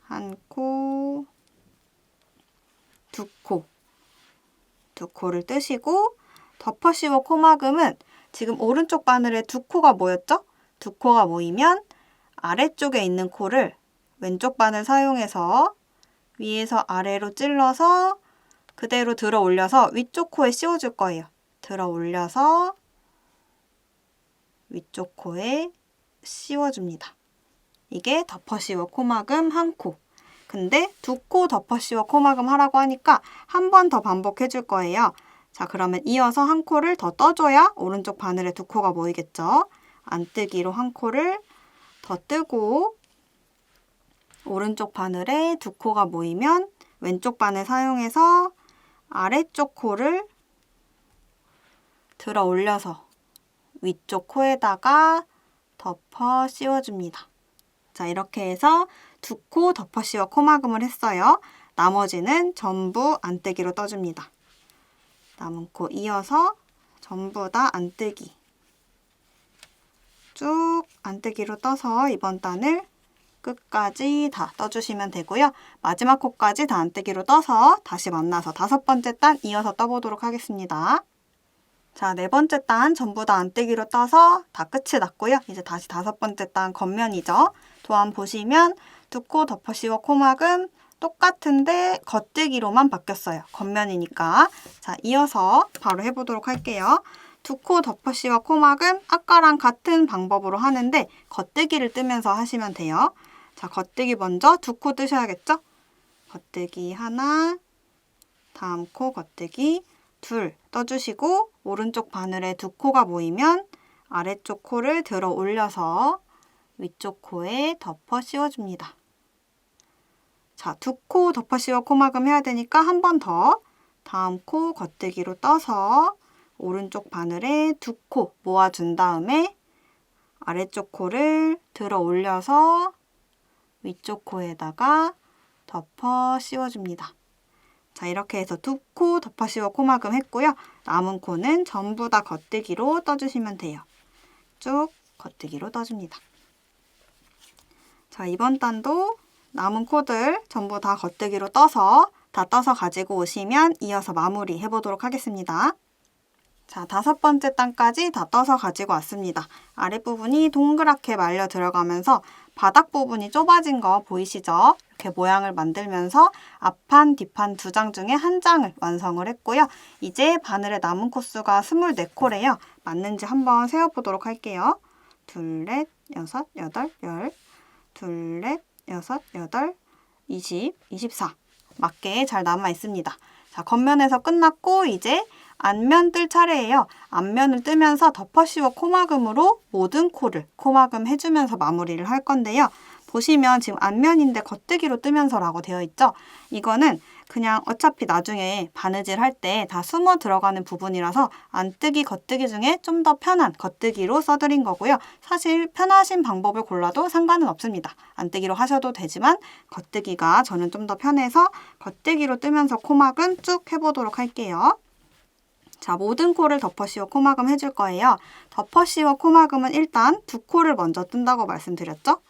[SPEAKER 1] 한 코, 두 코. 두 코를 뜨시고 덮어씌워 코막음은 지금 오른쪽 바늘에 두 코가 모였죠? 두 코가 모이면 아래쪽에 있는 코를 왼쪽 바늘 사용해서 위에서 아래로 찔러서 그대로 들어 올려서 위쪽 코에 씌워줄 거예요. 들어 올려서 위쪽 코에 씌워줍니다. 이게 덮어씌워 코막음 한 코. 근데 두 코 덮어씌워 코막음 하라고 하니까 한 번 더 반복해 줄 거예요. 자, 그러면 이어서 한 코를 더 떠줘야 오른쪽 바늘에 두 코가 모이겠죠. 안뜨기로 한 코를 더 뜨고 오른쪽 바늘에 두 코가 모이면 왼쪽 바늘 사용해서 아래쪽 코를 들어 올려서 위쪽 코에다가 덮어 씌워줍니다. 자, 이렇게 해서 두 코 덮어 씌워 코막음을 했어요. 나머지는 전부 안뜨기로 떠줍니다. 남은 코 이어서 전부 다 안뜨기. 쭉 안뜨기로 떠서 이번 단을 끝까지 다 떠주시면 되고요. 마지막 코까지 다 안뜨기로 떠서 다시 만나서 5번째 단 이어서 떠보도록 하겠습니다. 자, 4번째 단 전부 다 안뜨기로 떠서 다 끝이 났고요. 이제 다시 5번째 단 겉면이죠. 도안 보시면 두 코 덮어씌워 코막음 똑같은데 겉뜨기로만 바뀌었어요. 겉면이니까. 자, 이어서 바로 해보도록 할게요. 두 코 덮어씌워 코막음 아까랑 같은 방법으로 하는데 겉뜨기를 뜨면서 하시면 돼요. 자, 겉뜨기 먼저 두 코 뜨셔야겠죠? 겉뜨기 하나, 다음 코 겉뜨기 둘 떠주시고 오른쪽 바늘에 두 코가 모이면 아래쪽 코를 들어 올려서 위쪽 코에 덮어 씌워줍니다. 자, 두 코 덮어 씌워 코막음 해야 되니까 한 번 더 다음 코 겉뜨기로 떠서 오른쪽 바늘에 두 코 모아준 다음에 아래쪽 코를 들어 올려서 위쪽 코에다가 덮어 씌워줍니다. 자, 이렇게 해서 두 코 덮어 씌워 코막음 했고요. 남은 코는 전부 다 겉뜨기로 떠주시면 돼요. 쭉 겉뜨기로 떠줍니다. 자, 이번 단도 남은 코들 전부 다 겉뜨기로 떠서 다 떠서 가지고 오시면 이어서 마무리 해보도록 하겠습니다. 자, 5번째 단까지 다 떠서 가지고 왔습니다. 아랫부분이 동그랗게 말려 들어가면서 바닥 부분이 좁아진 거 보이시죠? 이렇게 모양을 만들면서 앞판, 뒷판 두 장 중에 한 장을 완성을 했고요. 이제 바늘에 남은 코수가 24코래요. 맞는지 한번 세어보도록 할게요. 둘, 넷, 여섯, 여덟, 열, 둘, 넷, 여섯, 여덟, 20, 24. 맞게 잘 남아 있습니다. 자, 겉면에서 끝났고 이제 앞면 뜰 차례예요. 앞면을 뜨면서 덮어 씌워 코막음으로 모든 코를 코막음 해주면서 마무리를 할 건데요. 보시면 지금 앞면인데 겉뜨기로 뜨면서라고 되어 있죠. 이거는 그냥 어차피 나중에 바느질 할 때 다 숨어 들어가는 부분이라서 안뜨기, 겉뜨기 중에 좀 더 편한 겉뜨기로 써드린 거고요. 사실 편하신 방법을 골라도 상관은 없습니다. 안뜨기로 하셔도 되지만 겉뜨기가 저는 좀 더 편해서 겉뜨기로 뜨면서 코막음 쭉 해보도록 할게요. 자, 모든 코를 덮어 씌워 코막음 해줄 거예요. 덮어 씌워 코막음은 일단 두 코를 먼저 뜬다고 말씀드렸죠?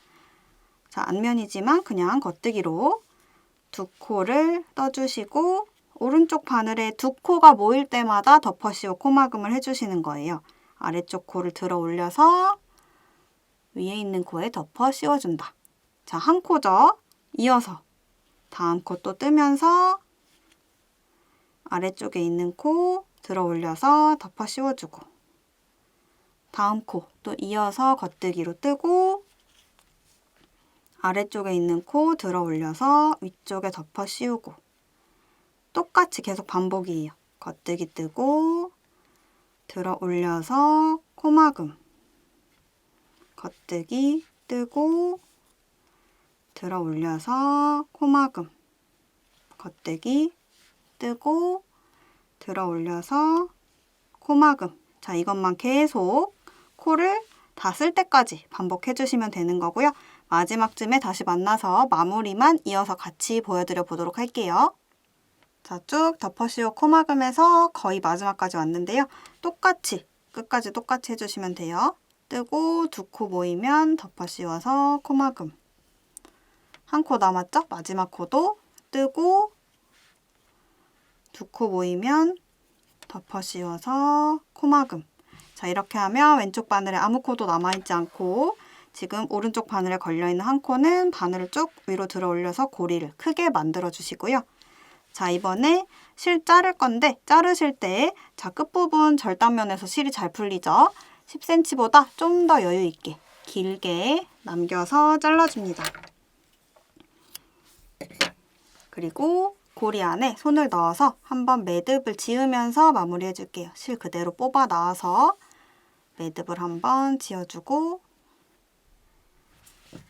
[SPEAKER 1] 자, 앞면이지만 그냥 겉뜨기로 두 코를 떠주시고 오른쪽 바늘에 두 코가 모일 때마다 덮어 씌워 코막음을 해주시는 거예요. 아래쪽 코를 들어 올려서 위에 있는 코에 덮어 씌워준다. 자, 한 코죠? 이어서 다음 코 또 뜨면서 아래쪽에 있는 코 들어 올려서 덮어 씌워주고 다음 코 또 이어서 겉뜨기로 뜨고 아래쪽에 있는 코 들어 올려서 위쪽에 덮어 씌우고 똑같이 계속 반복이에요. 겉뜨기 뜨고 들어 올려서 코막음 겉뜨기 뜨고 들어 올려서 코막음 겉뜨기 뜨고 들어 올려서 코막음. 자, 이것만 계속 코를 다 쓸 때까지 반복해 주시면 되는 거고요. 마지막쯤에 다시 만나서 마무리만 이어서 같이 보여드려 보도록 할게요. 자, 쭉 덮어씌워 코막음에서 거의 마지막까지 왔는데요. 똑같이 끝까지 똑같이 해주시면 돼요. 뜨고 두 코 모이면 덮어씌워서 코막음. 한 코 남았죠? 마지막 코도 뜨고 두 코 모이면 덮어씌워서 코막음. 자, 이렇게 하면 왼쪽 바늘에 아무 코도 남아있지 않고 지금 오른쪽 바늘에 걸려있는 한 코는 바늘을 쭉 위로 들어 올려서 고리를 크게 만들어 주시고요. 자, 이번에 실 자를 건데 자르실 때 자, 끝부분 절단면에서 실이 잘 풀리죠? 10cm보다 좀 더 여유 있게 길게 남겨서 잘라줍니다. 그리고 고리 안에 손을 넣어서 한번 매듭을 지으면서 마무리해 줄게요. 실 그대로 뽑아 나와서 매듭을 한번 지어주고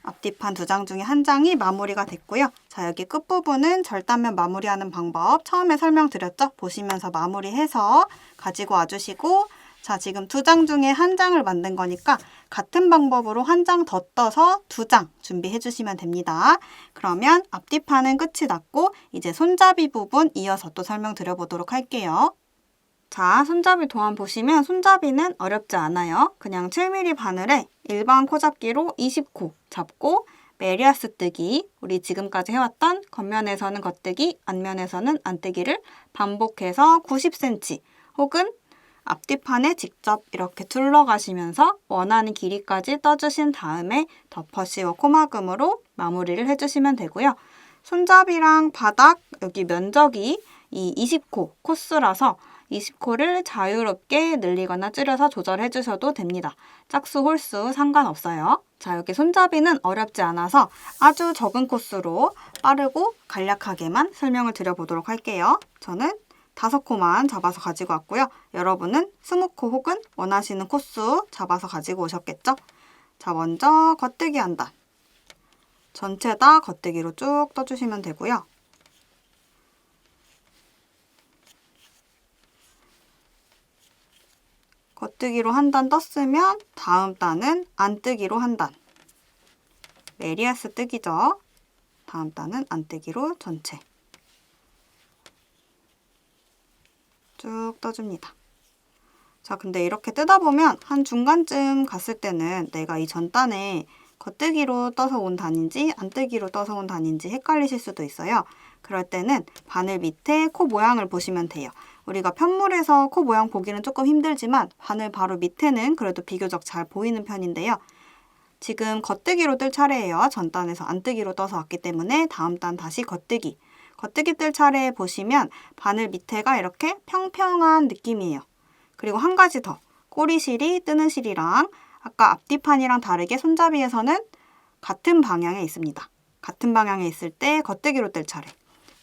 [SPEAKER 1] 앞뒤판 두 장 중에 한 장이 마무리가 됐고요. 자, 여기 끝부분은 절단면 마무리하는 방법 처음에 설명드렸죠? 보시면서 마무리해서 가지고 와주시고 자, 지금 두 장 중에 한 장을 만든 거니까 같은 방법으로 한 장 더 떠서 두 장 준비해 주시면 됩니다. 그러면 앞뒤판은 끝이 났고 이제 손잡이 부분 이어서 또 설명드려 보도록 할게요. 자, 손잡이 도안 보시면 손잡이는 어렵지 않아요. 그냥 7mm 바늘에 일반 코잡기로 20코 잡고 메리아스 뜨기, 우리 지금까지 해왔던 겉면에서는 겉뜨기, 앞면에서는 안뜨기를 반복해서 90cm 혹은 앞뒤판에 직접 이렇게 둘러가시면서 원하는 길이까지 떠주신 다음에 덮어씌워 코막음으로 마무리를 해주시면 되고요. 손잡이랑 바닥, 여기 면적이 이 20코 코스라서 20코를 자유롭게 늘리거나 줄여서 조절해 주셔도 됩니다. 짝수, 홀수 상관없어요. 자, 여기 손잡이는 어렵지 않아서 아주 적은 코스로 빠르고 간략하게만 설명을 드려보도록 할게요. 저는 5코만 잡아서 가지고 왔고요. 여러분은 20코 혹은 원하시는 코수 잡아서 가지고 오셨겠죠? 자, 먼저 겉뜨기 한 단. 전체 다 겉뜨기로 쭉 떠주시면 되고요. 겉뜨기로 한 단 떴으면 다음 단은 안뜨기로 한 단. 메리아스 뜨기죠. 다음 단은 안뜨기로 전체. 쭉 떠줍니다. 자, 근데 이렇게 뜨다 보면 한 중간쯤 갔을 때는 내가 이 전 단에 겉뜨기로 떠서 온 단인지 안뜨기로 떠서 온 단인지 헷갈리실 수도 있어요. 그럴 때는 바늘 밑에 코 모양을 보시면 돼요. 우리가 편물에서 코 모양 보기는 조금 힘들지만 바늘 바로 밑에는 그래도 비교적 잘 보이는 편인데요. 지금 겉뜨기로 뜰 차례예요. 전 단에서 안뜨기로 떠서 왔기 때문에 다음 단 다시 겉뜨기. 겉뜨기 뜰 차례에 보시면 바늘 밑에가 이렇게 평평한 느낌이에요. 그리고 한 가지 더. 꼬리실이 뜨는 실이랑 아까 앞뒤판이랑 다르게 손잡이에서는 같은 방향에 있습니다. 같은 방향에 있을 때 겉뜨기로 뜰 차례.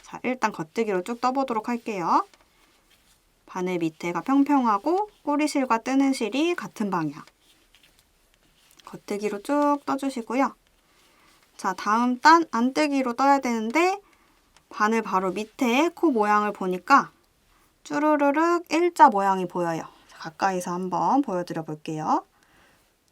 [SPEAKER 1] 자, 일단 겉뜨기로 쭉 떠보도록 할게요. 바늘 밑에가 평평하고 꼬리실과 뜨는 실이 같은 방향. 겉뜨기로 쭉 떠주시고요. 자, 다음 단 안뜨기로 떠야 되는데 바늘 바로 밑에 코 모양을 보니까 쭈루루륵 일자 모양이 보여요. 가까이서 한번 보여드려 볼게요.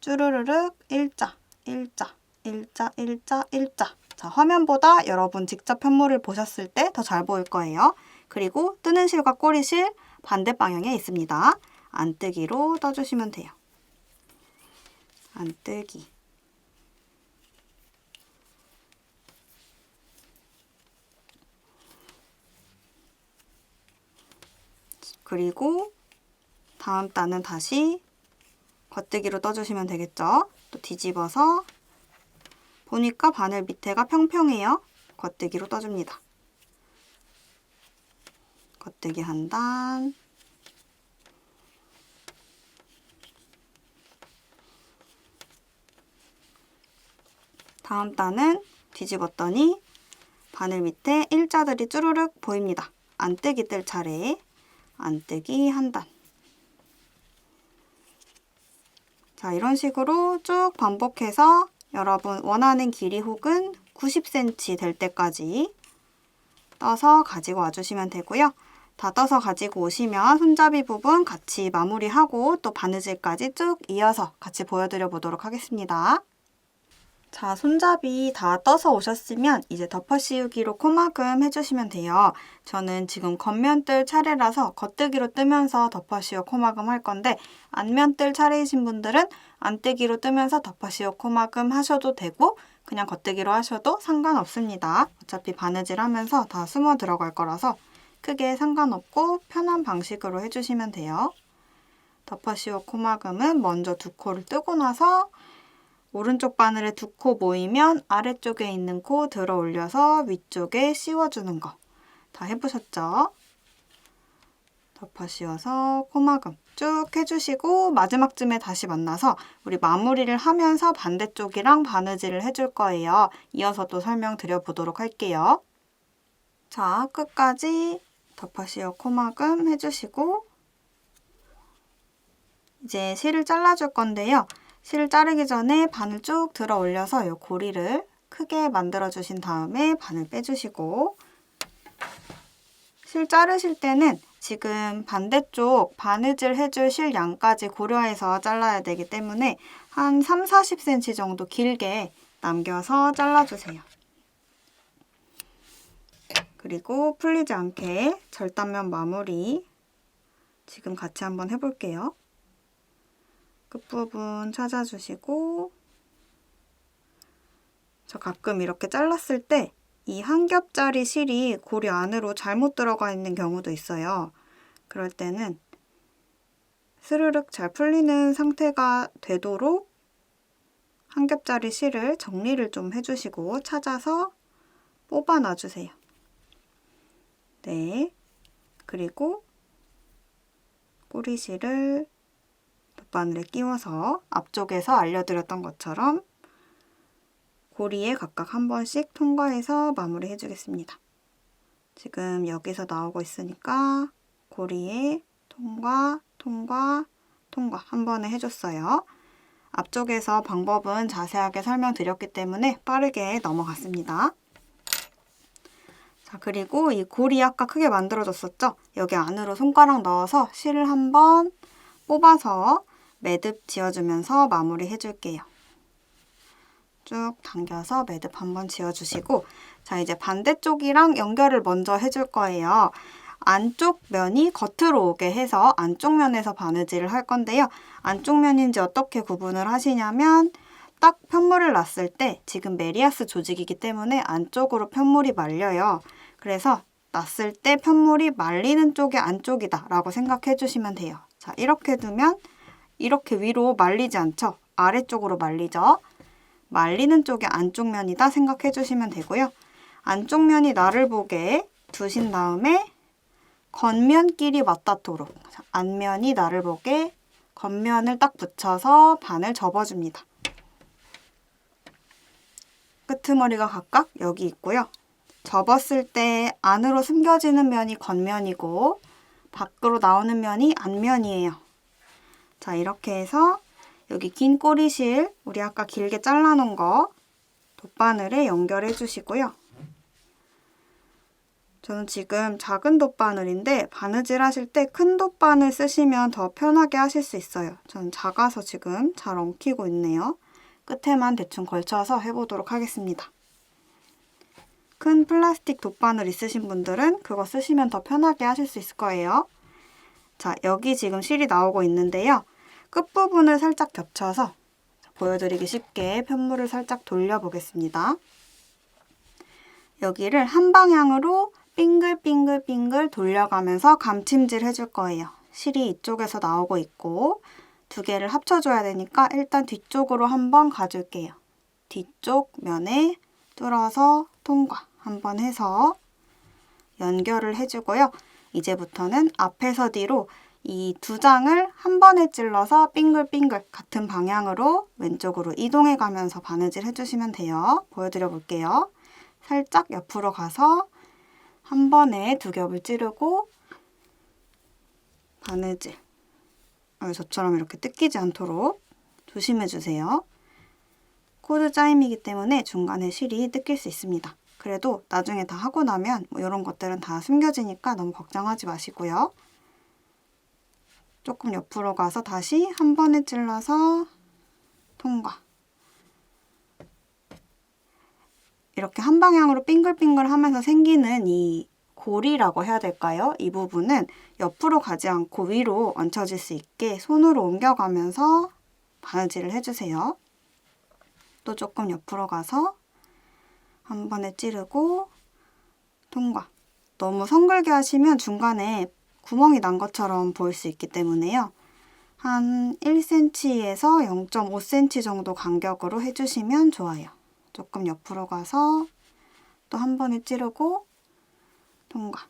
[SPEAKER 1] 쭈루루륵 일자, 일자, 일자, 일자, 일자. 자, 화면보다 여러분 직접 편물을 보셨을 때 더 잘 보일 거예요. 그리고 뜨는 실과 꼬리실 반대 방향에 있습니다. 안뜨기로 떠주시면 돼요. 안뜨기. 그리고 다음 단은 다시 겉뜨기로 떠주시면 되겠죠. 또 뒤집어서 보니까 바늘 밑에가 평평해요. 겉뜨기로 떠줍니다. 겉뜨기 한 단. 다음 단은 뒤집었더니 바늘 밑에 일자들이 쭈루륵 보입니다. 안뜨기 뜰 차례에 안뜨기 한 단. 자, 이런 식으로 쭉 반복해서 여러분 원하는 길이 혹은 90cm 될 때까지 떠서 가지고 와주시면 되고요. 다 떠서 가지고 오시면 손잡이 부분 같이 마무리하고 또 바느질까지 쭉 이어서 같이 보여드려 보도록 하겠습니다. 자, 손잡이 다 떠서 오셨으면 이제 덮어 씌우기로 코막음 해주시면 돼요. 저는 지금 겉면 뜰 차례라서 겉뜨기로 뜨면서 덮어 씌워 코막음 할 건데 안면 뜰 차례이신 분들은 안뜨기로 뜨면서 덮어 씌워 코막음 하셔도 되고 그냥 겉뜨기로 하셔도 상관없습니다. 어차피 바느질 하면서 다 숨어 들어갈 거라서 크게 상관없고 편한 방식으로 해주시면 돼요. 덮어 씌워 코막음은 먼저 두 코를 뜨고 나서 오른쪽 바늘에 두 코 모이면 아래쪽에 있는 코 들어 올려서 위쪽에 씌워주는 거. 다 해보셨죠? 덮어 씌워서 코막음 쭉 해주시고 마지막쯤에 다시 만나서 우리 마무리를 하면서 반대쪽이랑 바느질을 해줄 거예요. 이어서 또 설명드려 보도록 할게요. 자, 끝까지 덮어 씌워 코막음 해주시고 이제 실을 잘라줄 건데요. 실을 자르기 전에 바늘 쭉 들어 올려서 이 고리를 크게 만들어 주신 다음에 바늘 빼주시고 실 자르실 때는 지금 반대쪽 바느질 해줄 실 양까지 고려해서 잘라야 되기 때문에 한 3-40cm 정도 길게 남겨서 잘라주세요. 그리고 풀리지 않게 절단면 마무리 지금 같이 한번 해볼게요. 끝부분 찾아주시고 저 가끔 이렇게 잘랐을 때 이 한 겹짜리 실이 고리 안으로 잘못 들어가 있는 경우도 있어요. 그럴 때는 스르륵 잘 풀리는 상태가 되도록 한 겹짜리 실을 정리를 좀 해주시고 찾아서 뽑아 놔주세요. 네, 그리고 꼬리실을 돗바늘에 끼워서 앞쪽에서 알려드렸던 것처럼 고리에 각각 한 번씩 통과해서 마무리 해주겠습니다. 지금 여기서 나오고 있으니까 고리에 통과, 통과, 통과 한 번에 해줬어요. 앞쪽에서 방법은 자세하게 설명드렸기 때문에 빠르게 넘어갔습니다. 자, 그리고 이 고리 아까 크게 만들어줬었죠? 여기 안으로 손가락 넣어서 실을 한번 뽑아서 매듭 지어주면서 마무리 해줄게요. 쭉 당겨서 매듭 한번 지어주시고 자, 이제 반대쪽이랑 연결을 먼저 해줄 거예요. 안쪽 면이 겉으로 오게 해서 안쪽 면에서 바느질을 할 건데요. 안쪽 면인지 어떻게 구분을 하시냐면 딱 편물을 놨을 때 지금 메리아스 조직이기 때문에 안쪽으로 편물이 말려요. 그래서 놨을 때 편물이 말리는 쪽이 안쪽이다 라고 생각해 주시면 돼요. 자, 이렇게 두면 이렇게 위로 말리지 않죠? 아래쪽으로 말리죠? 말리는 쪽이 안쪽 면이다 생각해 주시면 되고요. 안쪽 면이 나를 보게 두신 다음에 겉면끼리 맞닿도록 안면이 나를 보게 겉면을 딱 붙여서 반을 접어줍니다. 끄트머리가 각각 여기 있고요. 접었을 때 안으로 숨겨지는 면이 겉면이고 밖으로 나오는 면이 안면이에요. 자, 이렇게 해서 여기 긴 꼬리실 우리 아까 길게 잘라놓은 거 돗바늘에 연결해 주시고요. 저는 지금 작은 돗바늘인데 바느질 하실 때 큰 돗바늘 쓰시면 더 편하게 하실 수 있어요. 저는 작아서 지금 잘 엉키고 있네요. 끝에만 대충 걸쳐서 해보도록 하겠습니다. 큰 플라스틱 돗바늘 있으신 분들은 그거 쓰시면 더 편하게 하실 수 있을 거예요. 자, 여기 지금 실이 나오고 있는데요. 끝부분을 살짝 겹쳐서 보여드리기 쉽게 편물을 살짝 돌려보겠습니다. 여기를 한 방향으로 빙글빙글빙글 돌려가면서 감침질 해줄 거예요. 실이 이쪽에서 나오고 있고 두 개를 합쳐줘야 되니까 일단 뒤쪽으로 한번 가줄게요. 뒤쪽 면에 뚫어서 통과 한번 해서 연결을 해주고요. 이제부터는 앞에서 뒤로 이 두 장을 한 번에 찔러서 빙글빙글 같은 방향으로 왼쪽으로 이동해 가면서 바느질 해주시면 돼요. 보여드려 볼게요. 살짝 옆으로 가서 한 번에 두 겹을 찌르고 바느질 저처럼 이렇게 뜯기지 않도록 조심해 주세요. 코드 짜임이기 때문에 중간에 실이 뜯길 수 있습니다. 그래도 나중에 다 하고 나면 이런 것들은 다 숨겨지니까 너무 걱정하지 마시고요. 조금 옆으로 가서 다시 한 번에 찔러서 통과. 이렇게 한 방향으로 빙글빙글 하면서 생기는 이 고리라고 해야 될까요? 이 부분은 옆으로 가지 않고 위로 얹혀질 수 있게 손으로 옮겨가면서 바느질을 해주세요. 또 조금 옆으로 가서 한 번에 찌르고 통과. 너무 성글게 하시면 중간에 구멍이 난 것처럼 보일 수 있기 때문에요. 한 1cm에서 0.5cm 정도 간격으로 해주시면 좋아요. 조금 옆으로 가서 또 한 번에 찌르고 통과.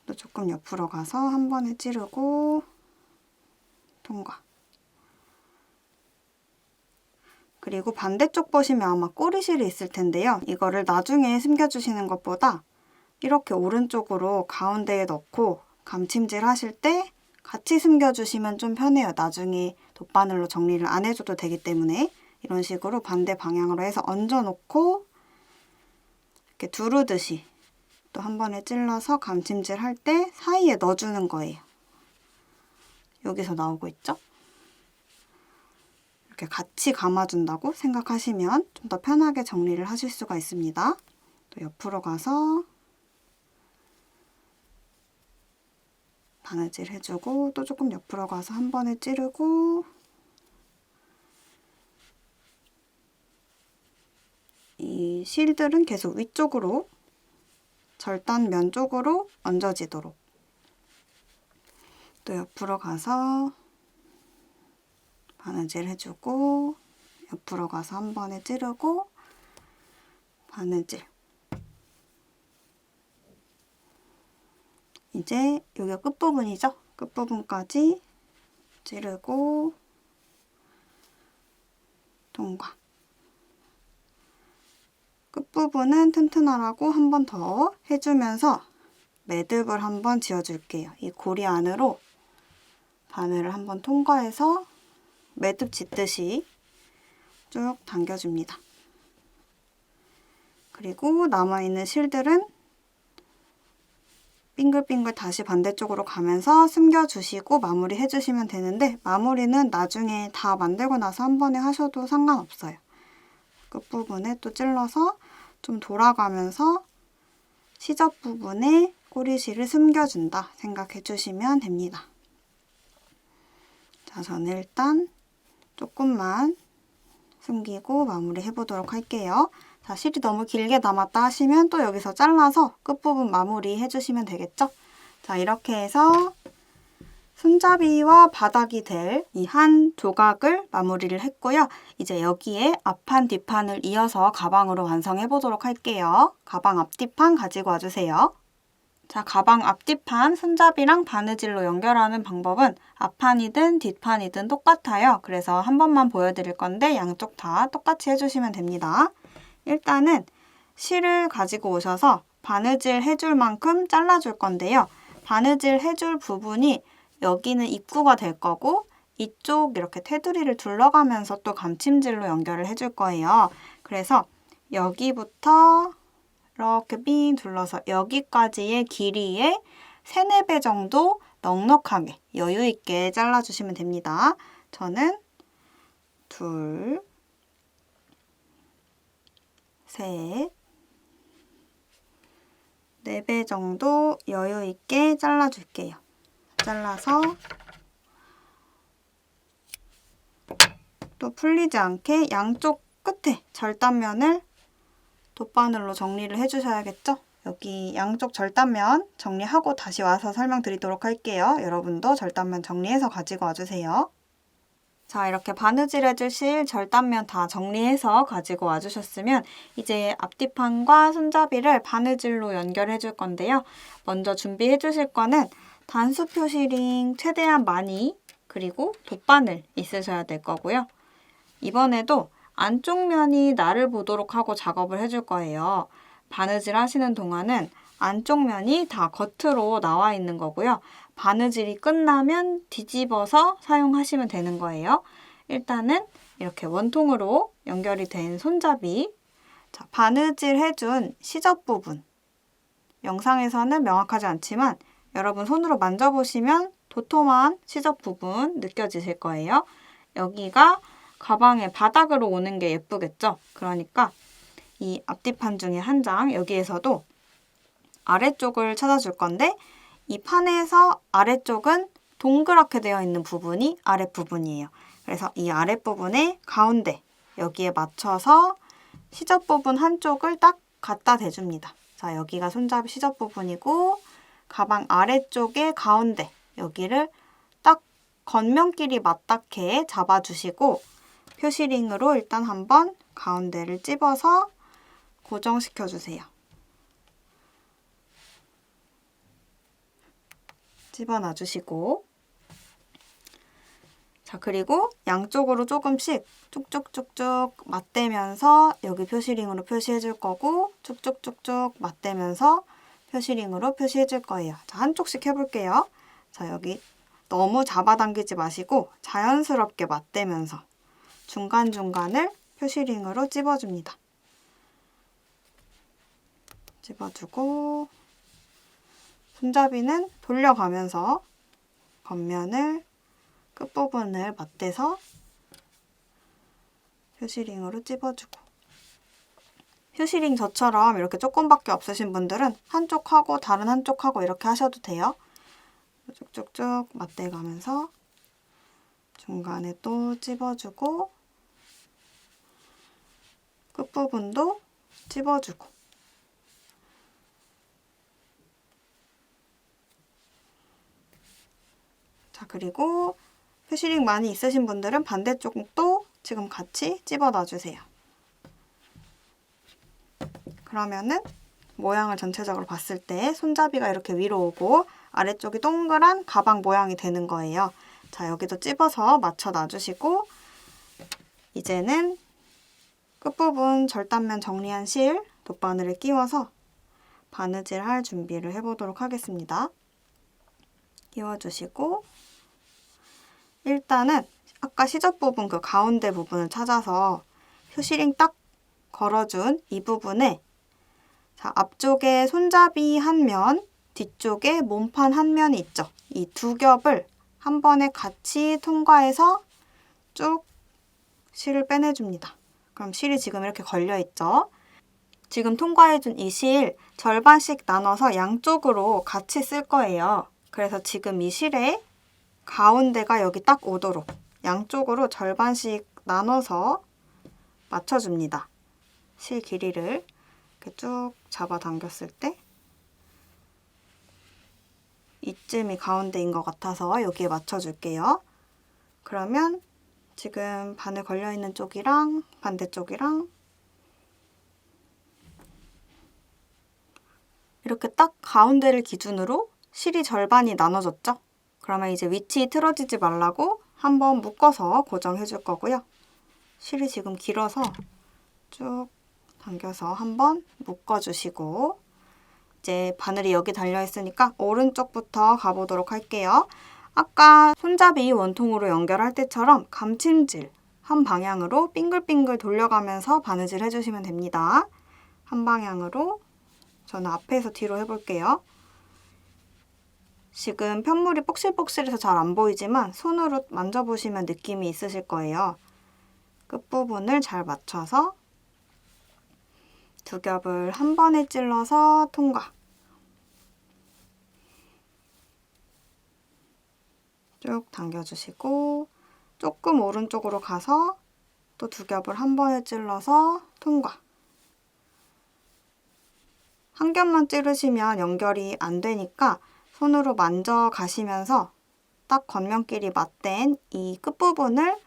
[SPEAKER 1] 또 조금 옆으로 가서 한 번에 찌르고 통과. 그리고 반대쪽 보시면 아마 꼬리실이 있을 텐데요. 이거를 나중에 숨겨주시는 것보다 이렇게 오른쪽으로 가운데에 넣고 감침질 하실 때 같이 숨겨주시면 좀 편해요. 나중에 돗바늘로 정리를 안 해줘도 되기 때문에 이런 식으로 반대 방향으로 해서 얹어놓고 이렇게 두르듯이 또 한 번에 찔러서 감침질 할 때 사이에 넣어주는 거예요. 여기서 나오고 있죠? 이렇게 같이 감아준다고 생각하시면 좀 더 편하게 정리를 하실 수가 있습니다. 또 옆으로 가서 바느질 해주고 또 조금 옆으로 가서 한 번에 찌르고 이 실들은 계속 위쪽으로 절단면 쪽으로 얹어지도록 또 옆으로 가서 바느질 해주고 옆으로 가서 한 번에 찌르고 바느질. 이제 여기가 끝부분이죠? 끝부분까지 찌르고 통과. 끝부분은 튼튼하라고 한 번 더 해주면서 매듭을 한번 지어줄게요. 이 고리 안으로 바늘을 한번 통과해서 매듭 짓듯이 쭉 당겨줍니다. 그리고 남아있는 실들은 빙글빙글 다시 반대쪽으로 가면서 숨겨주시고 마무리 해주시면 되는데 마무리는 나중에 다 만들고 나서 한 번에 하셔도 상관없어요. 끝부분에 또 찔러서 좀 돌아가면서 시접 부분에 꼬리실을 숨겨준다 생각해 주시면 됩니다. 자, 저는 일단 조금만 숨기고 마무리 해보도록 할게요. 자, 실이 너무 길게 남았다 하시면 또 여기서 잘라서 끝부분 마무리 해주시면 되겠죠? 자, 이렇게 해서 손잡이와 바닥이 될 이 한 조각을 마무리를 했고요. 이제 여기에 앞판, 뒷판을 이어서 가방으로 완성해 보도록 할게요. 가방 앞뒤판 가지고 와주세요. 자, 가방 앞뒤판 손잡이랑 바느질로 연결하는 방법은 앞판이든 뒷판이든 똑같아요. 그래서 한 번만 보여드릴 건데 양쪽 다 똑같이 해주시면 됩니다. 일단은 실을 가지고 오셔서 바느질 해줄 만큼 잘라줄 건데요. 바느질 해줄 부분이 여기는 입구가 될 거고 이쪽 이렇게 테두리를 둘러가면서 또 감침질로 연결을 해줄 거예요. 그래서 여기부터 이렇게 삥 둘러서 여기까지의 길이의 3, 4배 정도 넉넉하게 여유 있게 잘라주시면 됩니다. 저는 2, 3, 4배 정도 여유 있게 잘라줄게요. 잘라서 또 풀리지 않게 양쪽 끝에 절단면을 돗바늘로 정리를 해주셔야겠죠? 여기 양쪽 절단면 정리하고 다시 와서 설명드리도록 할게요. 여러분도 절단면 정리해서 가지고 와주세요. 자, 이렇게 바느질 해주실 절단면 다 정리해서 가지고 와주셨으면 이제 앞뒤판과 손잡이를 바느질로 연결해 줄 건데요. 먼저 준비해 주실 거는 단수 표시링 최대한 많이 그리고 돗바늘 있으셔야 될 거고요. 이번에도 안쪽 면이 나를 보도록 하고 작업을 해줄 거예요. 바느질 하시는 동안은 안쪽 면이 다 겉으로 나와 있는 거고요. 바느질이 끝나면 뒤집어서 사용하시면 되는 거예요. 일단은 이렇게 원통으로 연결이 된 손잡이, 자, 바느질 해준 시접 부분, 영상에서는 명확하지 않지만 여러분 손으로 만져보시면 도톰한 시접 부분 느껴지실 거예요. 여기가 가방의 바닥으로 오는 게 예쁘겠죠? 그러니까 이 앞뒤판 중에 한 장, 여기에서도 아래쪽을 찾아줄 건데 이 판에서 아래쪽은 동그랗게 되어 있는 부분이 아랫부분이에요. 그래서 이 아랫부분의 가운데 여기에 맞춰서 시접 부분 한쪽을 딱 갖다 대줍니다. 자, 여기가 손잡이 시접 부분이고 가방 아래쪽의 가운데 여기를 딱 겉면끼리 맞닿게 잡아주시고 표시링으로 일단 한번 가운데를 찝어서 고정시켜주세요. 집어넣어주시고 자, 그리고 양쪽으로 조금씩 쭉쭉쭉쭉 맞대면서 여기 표시링으로 표시해줄 거고 쭉쭉쭉쭉 맞대면서 표시링으로 표시해줄 거예요. 자, 한쪽씩 해볼게요. 자, 여기 너무 잡아당기지 마시고 자연스럽게 맞대면서 중간중간을 표시링으로 찝어줍니다. 찝어주고 손잡이는 돌려가면서 겉면을 끝부분을 맞대서 표시링으로 찝어주고 표시링 저처럼 이렇게 조금밖에 없으신 분들은 한쪽하고 다른 한쪽하고 이렇게 하셔도 돼요. 쭉쭉쭉 맞대가면서 중간에 또 찝어주고 끝부분도 찝어주고 자, 그리고 표시링 많이 있으신 분들은 반대쪽도 지금 같이 찝어 놔주세요. 그러면은 모양을 전체적으로 봤을 때 손잡이가 이렇게 위로 오고 아래쪽이 동그란 가방 모양이 되는 거예요. 자, 여기도 찝어서 맞춰 놔주시고 이제는 끝부분 절단면 정리한 실 돗바늘을 끼워서 바느질 할 준비를 해보도록 하겠습니다. 끼워주시고 일단은 아까 시접 부분 그 가운데 부분을 찾아서 표시링 딱 걸어준 이 부분에 자, 앞쪽에 손잡이 한 면, 뒤쪽에 몸판 한 면이 있죠. 이 두 겹을 한 번에 같이 통과해서 쭉 실을 빼내줍니다. 그럼 실이 지금 이렇게 걸려있죠. 지금 통과해준 이 실 절반씩 나눠서 양쪽으로 같이 쓸 거예요. 그래서 지금 이 실에 가운데가 여기 딱 오도록 양쪽으로 절반씩 나눠서 맞춰줍니다. 실 길이를 이렇게 쭉 잡아당겼을 때 이쯤이 가운데인 것 같아서 여기에 맞춰줄게요. 그러면 지금 바늘 걸려있는 쪽이랑 반대쪽이랑 이렇게 딱 가운데를 기준으로 실이 절반이 나눠졌죠? 그러면 이제 위치 틀어지지 말라고 한번 묶어서 고정해 줄 거고요. 실이 지금 길어서 쭉 당겨서 한번 묶어주시고 이제 바늘이 여기 달려있으니까 오른쪽부터 가보도록 할게요. 아까 손잡이 원통으로 연결할 때처럼 감침질 한 방향으로 빙글빙글 돌려가면서 바느질 해주시면 됩니다. 한 방향으로 저는 앞에서 뒤로 해볼게요. 지금 편물이 뻑실뻑실해서 잘 안 보이지만 손으로 만져보시면 느낌이 있으실 거예요. 끝부분을 잘 맞춰서 두 겹을 한 번에 찔러서 통과. 쭉 당겨주시고 조금 오른쪽으로 가서 또 두 겹을 한 번에 찔러서 통과. 한 겹만 찌르시면 연결이 안 되니까 손으로 만져 가시면서 딱 겉면끼리 맞댄 이 끝부분을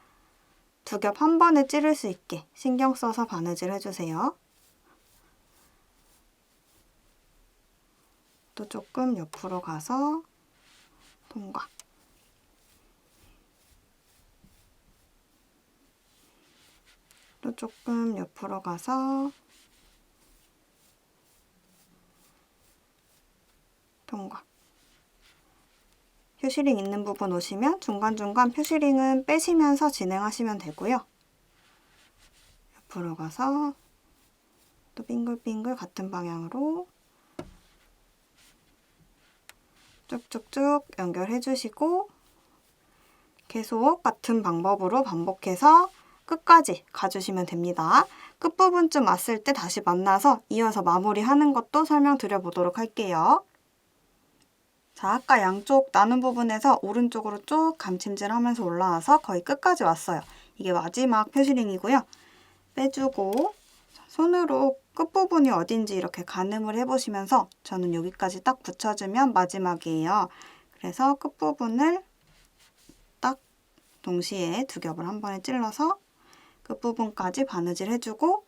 [SPEAKER 1] 두 겹 한 번에 찌를 수 있게 신경 써서 바느질 해주세요. 또 조금 옆으로 가서 통과. 또 조금 옆으로 가서 통과. 표시링 있는 부분 오시면 중간중간 표시링은 빼시면서 진행하시면 되고요. 옆으로 가서 또 빙글빙글 같은 방향으로 쭉쭉쭉 연결해 주시고 계속 같은 방법으로 반복해서 끝까지 가주시면 됩니다. 끝부분쯤 왔을 때 다시 만나서 이어서 마무리하는 것도 설명드려 보도록 할게요. 자, 아까 양쪽 나눈 부분에서 오른쪽으로 쭉 감침질 하면서 올라와서 거의 끝까지 왔어요. 이게 마지막 표시링이고요. 빼주고 손으로 끝부분이 어딘지 이렇게 가늠을 해보시면서 저는 여기까지 딱 붙여주면 마지막이에요. 그래서 끝부분을 딱 동시에 두 겹을 한 번에 찔러서 끝부분까지 바느질 해주고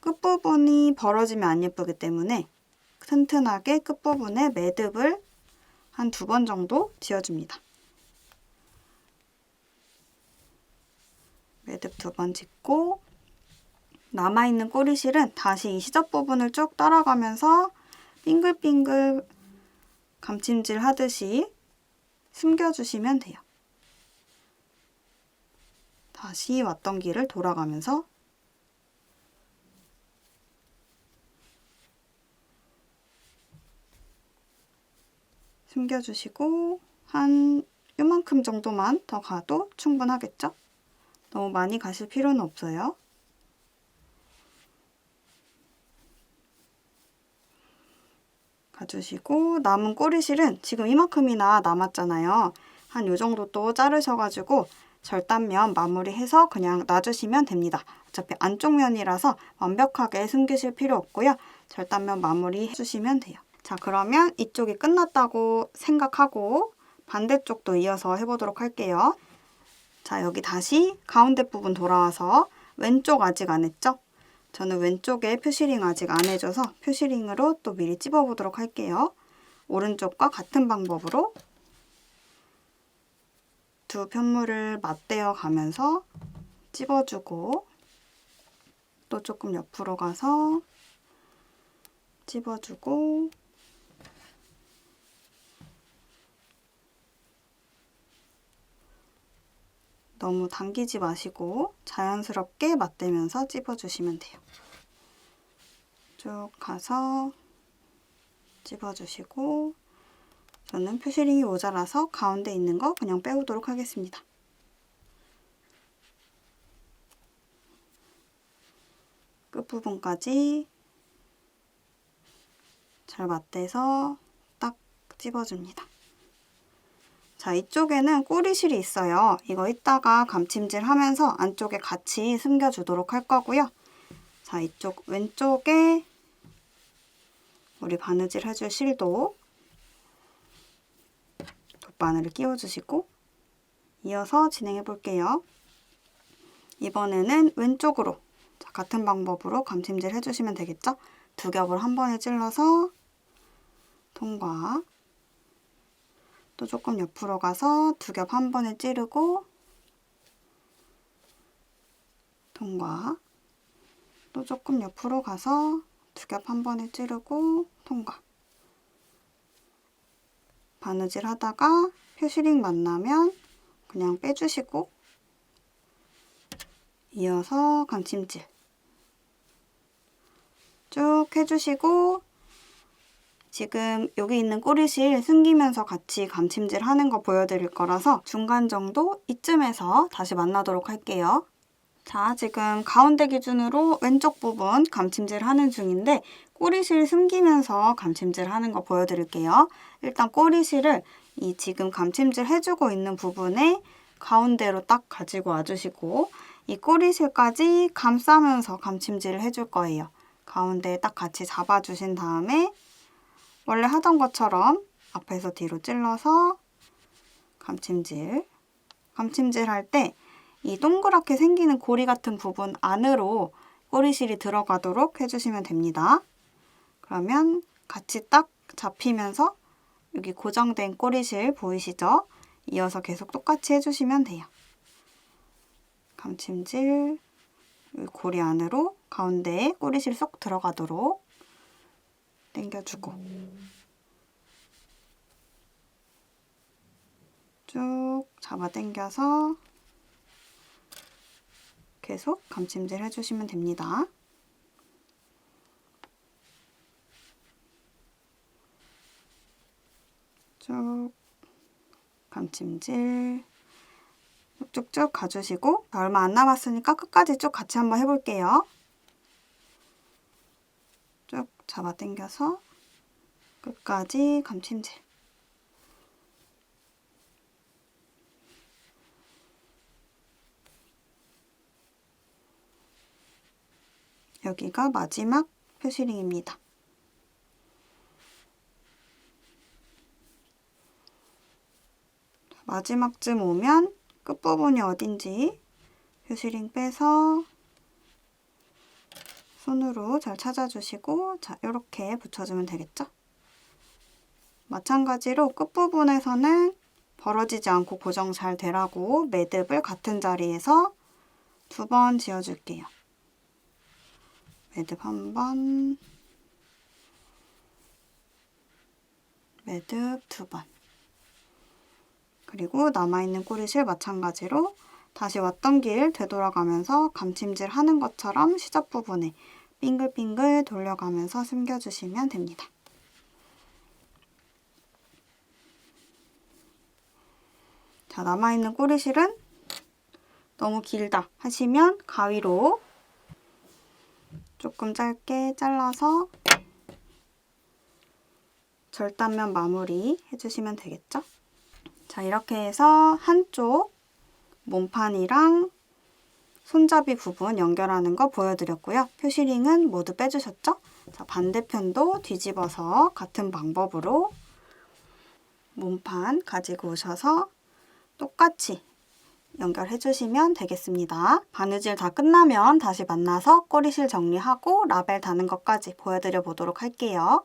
[SPEAKER 1] 끝부분이 벌어지면 안 예쁘기 때문에 튼튼하게 끝부분에 매듭을 한 2번 정도 지어줍니다. 매듭 2번 짓고 남아있는 꼬리실은 다시 이 시접 부분을 쭉 따라가면서 빙글빙글 감침질 하듯이 숨겨주시면 돼요. 다시 왔던 길을 돌아가면서 숨겨주시고 한 요만큼 정도만 더 가도 충분하겠죠? 너무 많이 가실 필요는 없어요. 가주시고 남은 꼬리실은 지금 이만큼이나 남았잖아요. 한 요 정도 또 자르셔가지고 절단면 마무리해서 그냥 놔주시면 됩니다. 어차피 안쪽 면이라서 완벽하게 숨기실 필요 없고요. 절단면 마무리 해주시면 돼요. 자, 그러면 이쪽이 끝났다고 생각하고 반대쪽도 이어서 해보도록 할게요. 자, 여기 다시 가운데 부분 돌아와서 왼쪽 아직 안 했죠? 저는 왼쪽에 표시링 아직 안 해줘서 표시링으로 또 미리 찝어보도록 할게요. 오른쪽과 같은 방법으로 두 편물을 맞대어 가면서 찝어주고 또 조금 옆으로 가서 찝어주고 너무 당기지 마시고 자연스럽게 맞대면서 찝어주시면 돼요. 쭉 가서 찝어주시고 저는 표시링이 모자라서 가운데 있는 거 그냥 빼오도록 하겠습니다. 끝부분까지 잘 맞대서 딱 찝어줍니다. 자, 이쪽에는 꼬리실이 있어요. 이거 이따가 감침질 하면서 안쪽에 같이 숨겨주도록 할 거고요. 자, 이쪽 왼쪽에 우리 바느질 해줄 실도 돗바늘을 끼워주시고 이어서 진행해 볼게요. 이번에는 왼쪽으로 같은 방법으로 감침질 해주시면 되겠죠? 두 겹을 한 번에 찔러서 통과, 또 조금 옆으로 가서 두 겹 한 번에 찌르고 통과, 또 조금 옆으로 가서 두 겹 한 번에 찌르고 통과. 바느질 하다가 표시링 만나면 그냥 빼주시고 이어서 감침질 쭉 해주시고 지금 여기 있는 꼬리실 숨기면서 같이 감침질 하는 거 보여드릴 거라서 중간 정도 이쯤에서 다시 만나도록 할게요. 자, 지금 가운데 기준으로 왼쪽 부분 감침질 하는 중인데 꼬리실 숨기면서 감침질 하는 거 보여드릴게요. 일단 꼬리실을 이 지금 감침질 해주고 있는 부분에 가운데로 딱 가지고 와주시고 이 꼬리실까지 감싸면서 감침질을 해줄 거예요. 가운데에 딱 같이 잡아주신 다음에 원래 하던 것처럼 앞에서 뒤로 찔러서 감침질 할 때 이 동그랗게 생기는 고리 같은 부분 안으로 꼬리실이 들어가도록 해주시면 됩니다. 그러면 같이 딱 잡히면서 여기 고정된 꼬리실 보이시죠? 이어서 계속 똑같이 해주시면 돼요. 감침질 고리 안으로 가운데에 꼬리실 쏙 들어가도록 당겨주고 쭉 잡아 당겨서 계속 감침질 해주시면 됩니다. 쭉 감침질 쭉쭉 가주시고 얼마 안 남았으니까 끝까지 쭉 같이 한번 해볼게요. 쭉 잡아당겨서 끝까지 감침질. 여기가 마지막 퓨시링입니다. 마지막쯤 오면 끝부분이 어딘지 퓨시링 빼서 손으로 잘 찾아주시고 자, 이렇게 붙여주면 되겠죠? 마찬가지로 끝부분에서는 벌어지지 않고 고정 잘 되라고 매듭을 같은 자리에서 2번 지어줄게요. 매듭 1번, 매듭 2번. 그리고 남아있는 꼬리실 마찬가지로 다시 왔던 길 되돌아가면서 감침질 하는 것처럼 시접 부분에 빙글빙글 돌려가면서 숨겨주시면 됩니다. 자, 남아있는 꼬리실은 너무 길다 하시면 가위로 조금 짧게 잘라서 절단면 마무리 해주시면 되겠죠? 자, 이렇게 해서 한쪽 몸판이랑 손잡이 부분 연결하는 거 보여드렸고요. 퓨시링은 모두 빼주셨죠? 자, 반대편도 뒤집어서 같은 방법으로 몸판 가지고 오셔서 똑같이 연결해 주시면 되겠습니다. 바느질 다 끝나면 다시 만나서 꼬리실 정리하고 라벨 다는 것까지 보여드려 보도록 할게요.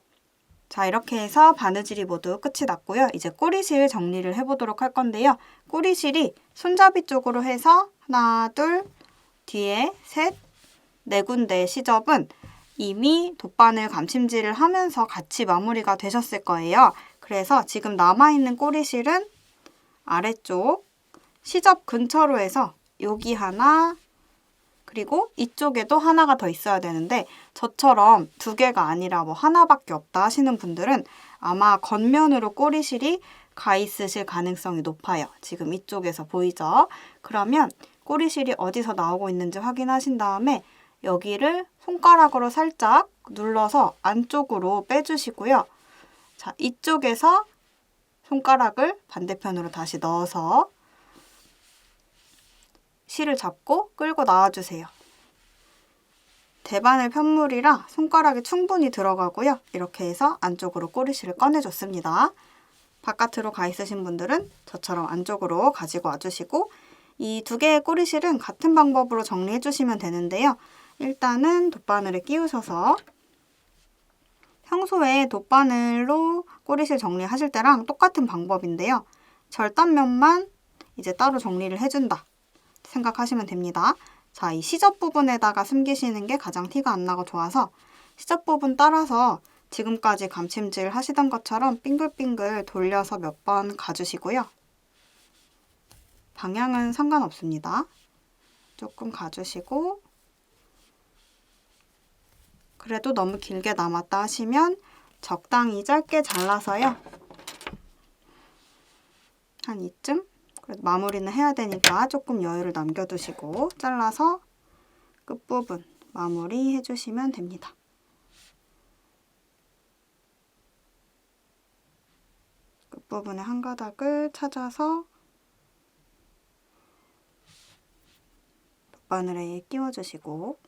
[SPEAKER 1] 자, 이렇게 해서 바느질이 모두 끝이 났고요. 이제 꼬리실 정리를 해보도록 할 건데요. 꼬리실이 손잡이 쪽으로 해서 하나, 둘, 뒤에 셋, 네 군데 시접은 이미 돗바늘 감침질을 하면서 같이 마무리가 되셨을 거예요. 그래서 지금 남아있는 꼬리실은 아래쪽 시접 근처로 해서 여기 하나, 그리고 이쪽에도 하나가 더 있어야 되는데 저처럼 2개가 아니라 뭐 하나밖에 없다 하시는 분들은 아마 겉면으로 꼬리실이 가 있으실 가능성이 높아요. 지금 이쪽에서 보이죠? 그러면 꼬리실이 어디서 나오고 있는지 확인하신 다음에 여기를 손가락으로 살짝 눌러서 안쪽으로 빼주시고요. 자, 이쪽에서 손가락을 반대편으로 다시 넣어서 실을 잡고 끌고 나와주세요. 대바늘 편물이라 손가락이 충분히 들어가고요. 이렇게 해서 안쪽으로 꼬리실을 꺼내줬습니다. 바깥으로 가 있으신 분들은 저처럼 안쪽으로 가지고 와주시고 이 2개의 꼬리실은 같은 방법으로 정리해 주시면 되는데요. 일단은 돗바늘에 끼우셔서 평소에 돗바늘로 꼬리실 정리하실 때랑 똑같은 방법인데요. 절단면만 이제 따로 정리를 해준다 생각하시면 됩니다. 자, 이 시접 부분에다가 숨기시는 게 가장 티가 안 나고 좋아서 시접 부분 따라서 지금까지 감침질 하시던 것처럼 빙글빙글 돌려서 몇 번 가주시고요. 방향은 상관없습니다. 조금 가주시고 그래도 너무 길게 남았다 하시면 적당히 짧게 잘라서요. 한 이쯤? 그래도 마무리는 해야 되니까 조금 여유를 남겨두시고 잘라서 끝부분 마무리 해주시면 됩니다. 끝부분에 한 가닥을 찾아서 돗바늘에 끼워주시고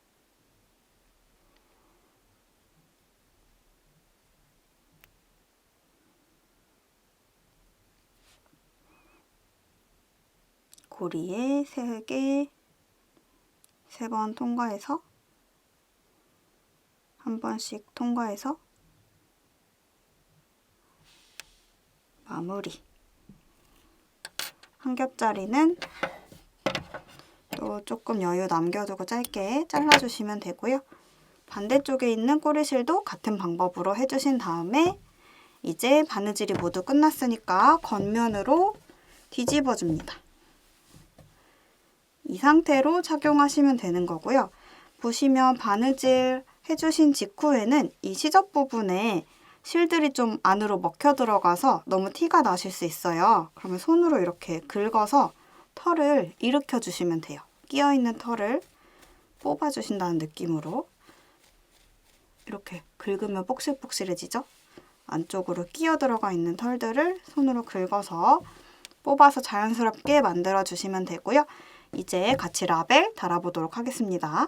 [SPEAKER 1] 고리에 세게 3번 통과해서 한 번씩 통과해서 마무리. 한 겹짜리는 또 조금 여유 남겨두고 짧게 잘라주시면 되고요. 반대쪽에 있는 꼬리실도 같은 방법으로 해주신 다음에 이제 바느질이 모두 끝났으니까 겉면으로 뒤집어줍니다. 이 상태로 착용하시면 되는 거고요. 보시면 바느질 해주신 직후에는 이 시접 부분에 실들이 좀 안으로 먹혀 들어가서 너무 티가 나실 수 있어요. 그러면 손으로 이렇게 긁어서 털을 일으켜 주시면 돼요. 끼어있는 털을 뽑아주신다는 느낌으로 이렇게 긁으면 복실복실해지죠? 안쪽으로 끼어 들어가 있는 털들을 손으로 긁어서 뽑아서 자연스럽게 만들어 주시면 되고요. 이제 같이 라벨 달아보도록 하겠습니다.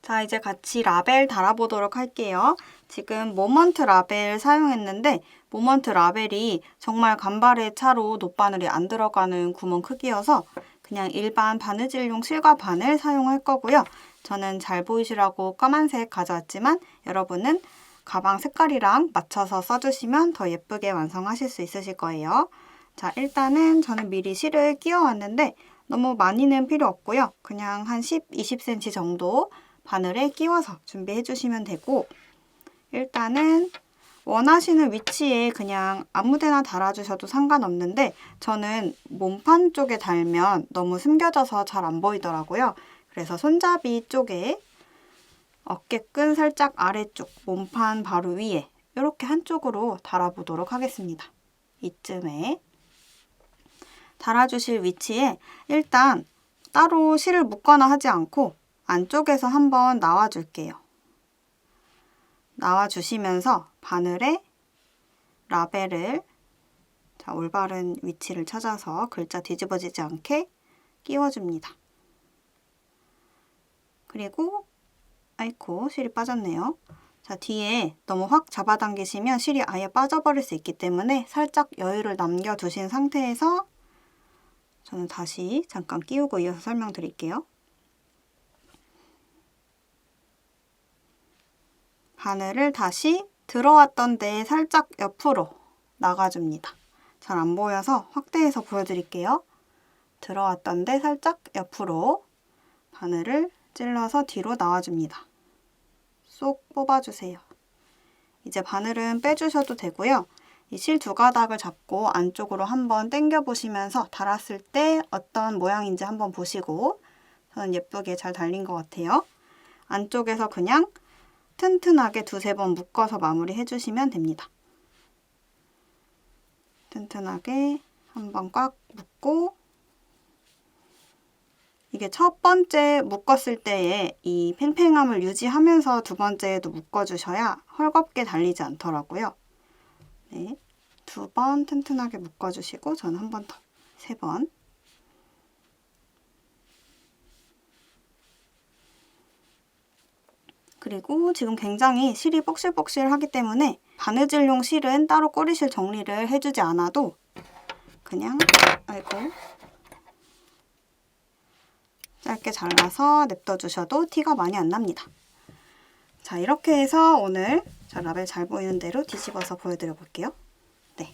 [SPEAKER 1] 자, 이제 같이 라벨 달아보도록 할게요. 지금 모먼트 라벨 사용했는데 모먼트 라벨이 정말 간발의 차로 놋바늘이 안 들어가는 구멍 크기여서 그냥 일반 바느질용 실과 바늘 사용할 거고요. 저는 잘 보이시라고 까만색 가져왔지만 여러분은 가방 색깔이랑 맞춰서 써주시면 더 예쁘게 완성하실 수 있으실 거예요. 자, 일단은 저는 미리 실을 끼워왔는데 너무 많이는 필요 없고요. 그냥 한 10, 20cm 정도 바늘에 끼워서 준비해 주시면 되고 일단은 원하시는 위치에 그냥 아무 데나 달아주셔도 상관없는데 저는 몸판 쪽에 달면 너무 숨겨져서 잘 안 보이더라고요. 그래서 손잡이 쪽에 어깨끈 살짝 아래쪽, 몸판 바로 위에 이렇게 한쪽으로 달아보도록 하겠습니다. 이쯤에 달아주실 위치에 일단 따로 실을 묶거나 하지 않고 안쪽에서 한번 나와줄게요. 나와주시면서 바늘에 라벨을 올바른 위치를 찾아서 글자 뒤집어지지 않게 끼워줍니다. 그리고 아이고 실이 빠졌네요. 자, 뒤에 너무 확 잡아당기시면 실이 아예 빠져버릴 수 있기 때문에 살짝 여유를 남겨두신 상태에서 저는 다시 잠깐 끼우고 이어서 설명드릴게요. 바늘을 다시 들어왔던 데에 살짝 옆으로 나가줍니다. 잘 안 보여서 확대해서 보여드릴게요. 들어왔던 데 살짝 옆으로 바늘을 찔러서 뒤로 나와줍니다. 쏙 뽑아주세요. 이제 바늘은 빼주셔도 되고요. 이 실 두 가닥을 잡고 안쪽으로 한번 당겨 보시면서 달았을 때 어떤 모양인지 한번 보시고 저는 예쁘게 잘 달린 것 같아요. 안쪽에서 그냥 튼튼하게 두세 번 묶어서 마무리 해주시면 됩니다. 튼튼하게 한번 꽉 묶고 이게 첫 번째 묶었을 때의 이 팽팽함을 유지하면서 두 번째에도 묶어주셔야 헐겁게 달리지 않더라고요. 네, 두 번 튼튼하게 묶어주시고 저는 한 번 더, 세 번. 그리고 지금 굉장히 실이 뻑실뻑실하기 때문에 바느질용 실은 따로 꼬리실 정리를 해주지 않아도 그냥 짧게 잘라서 냅둬주셔도 티가 많이 안 납니다. 자, 이렇게 해서 오늘 라벨 잘 보이는 대로 뒤집어서 보여드려 볼게요. 네,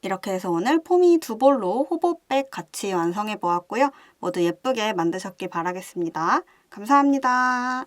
[SPEAKER 1] 이렇게 해서 오늘 포미 두 볼로 호보백 같이 완성해 보았고요. 모두 예쁘게 만드셨길 바라겠습니다. 감사합니다.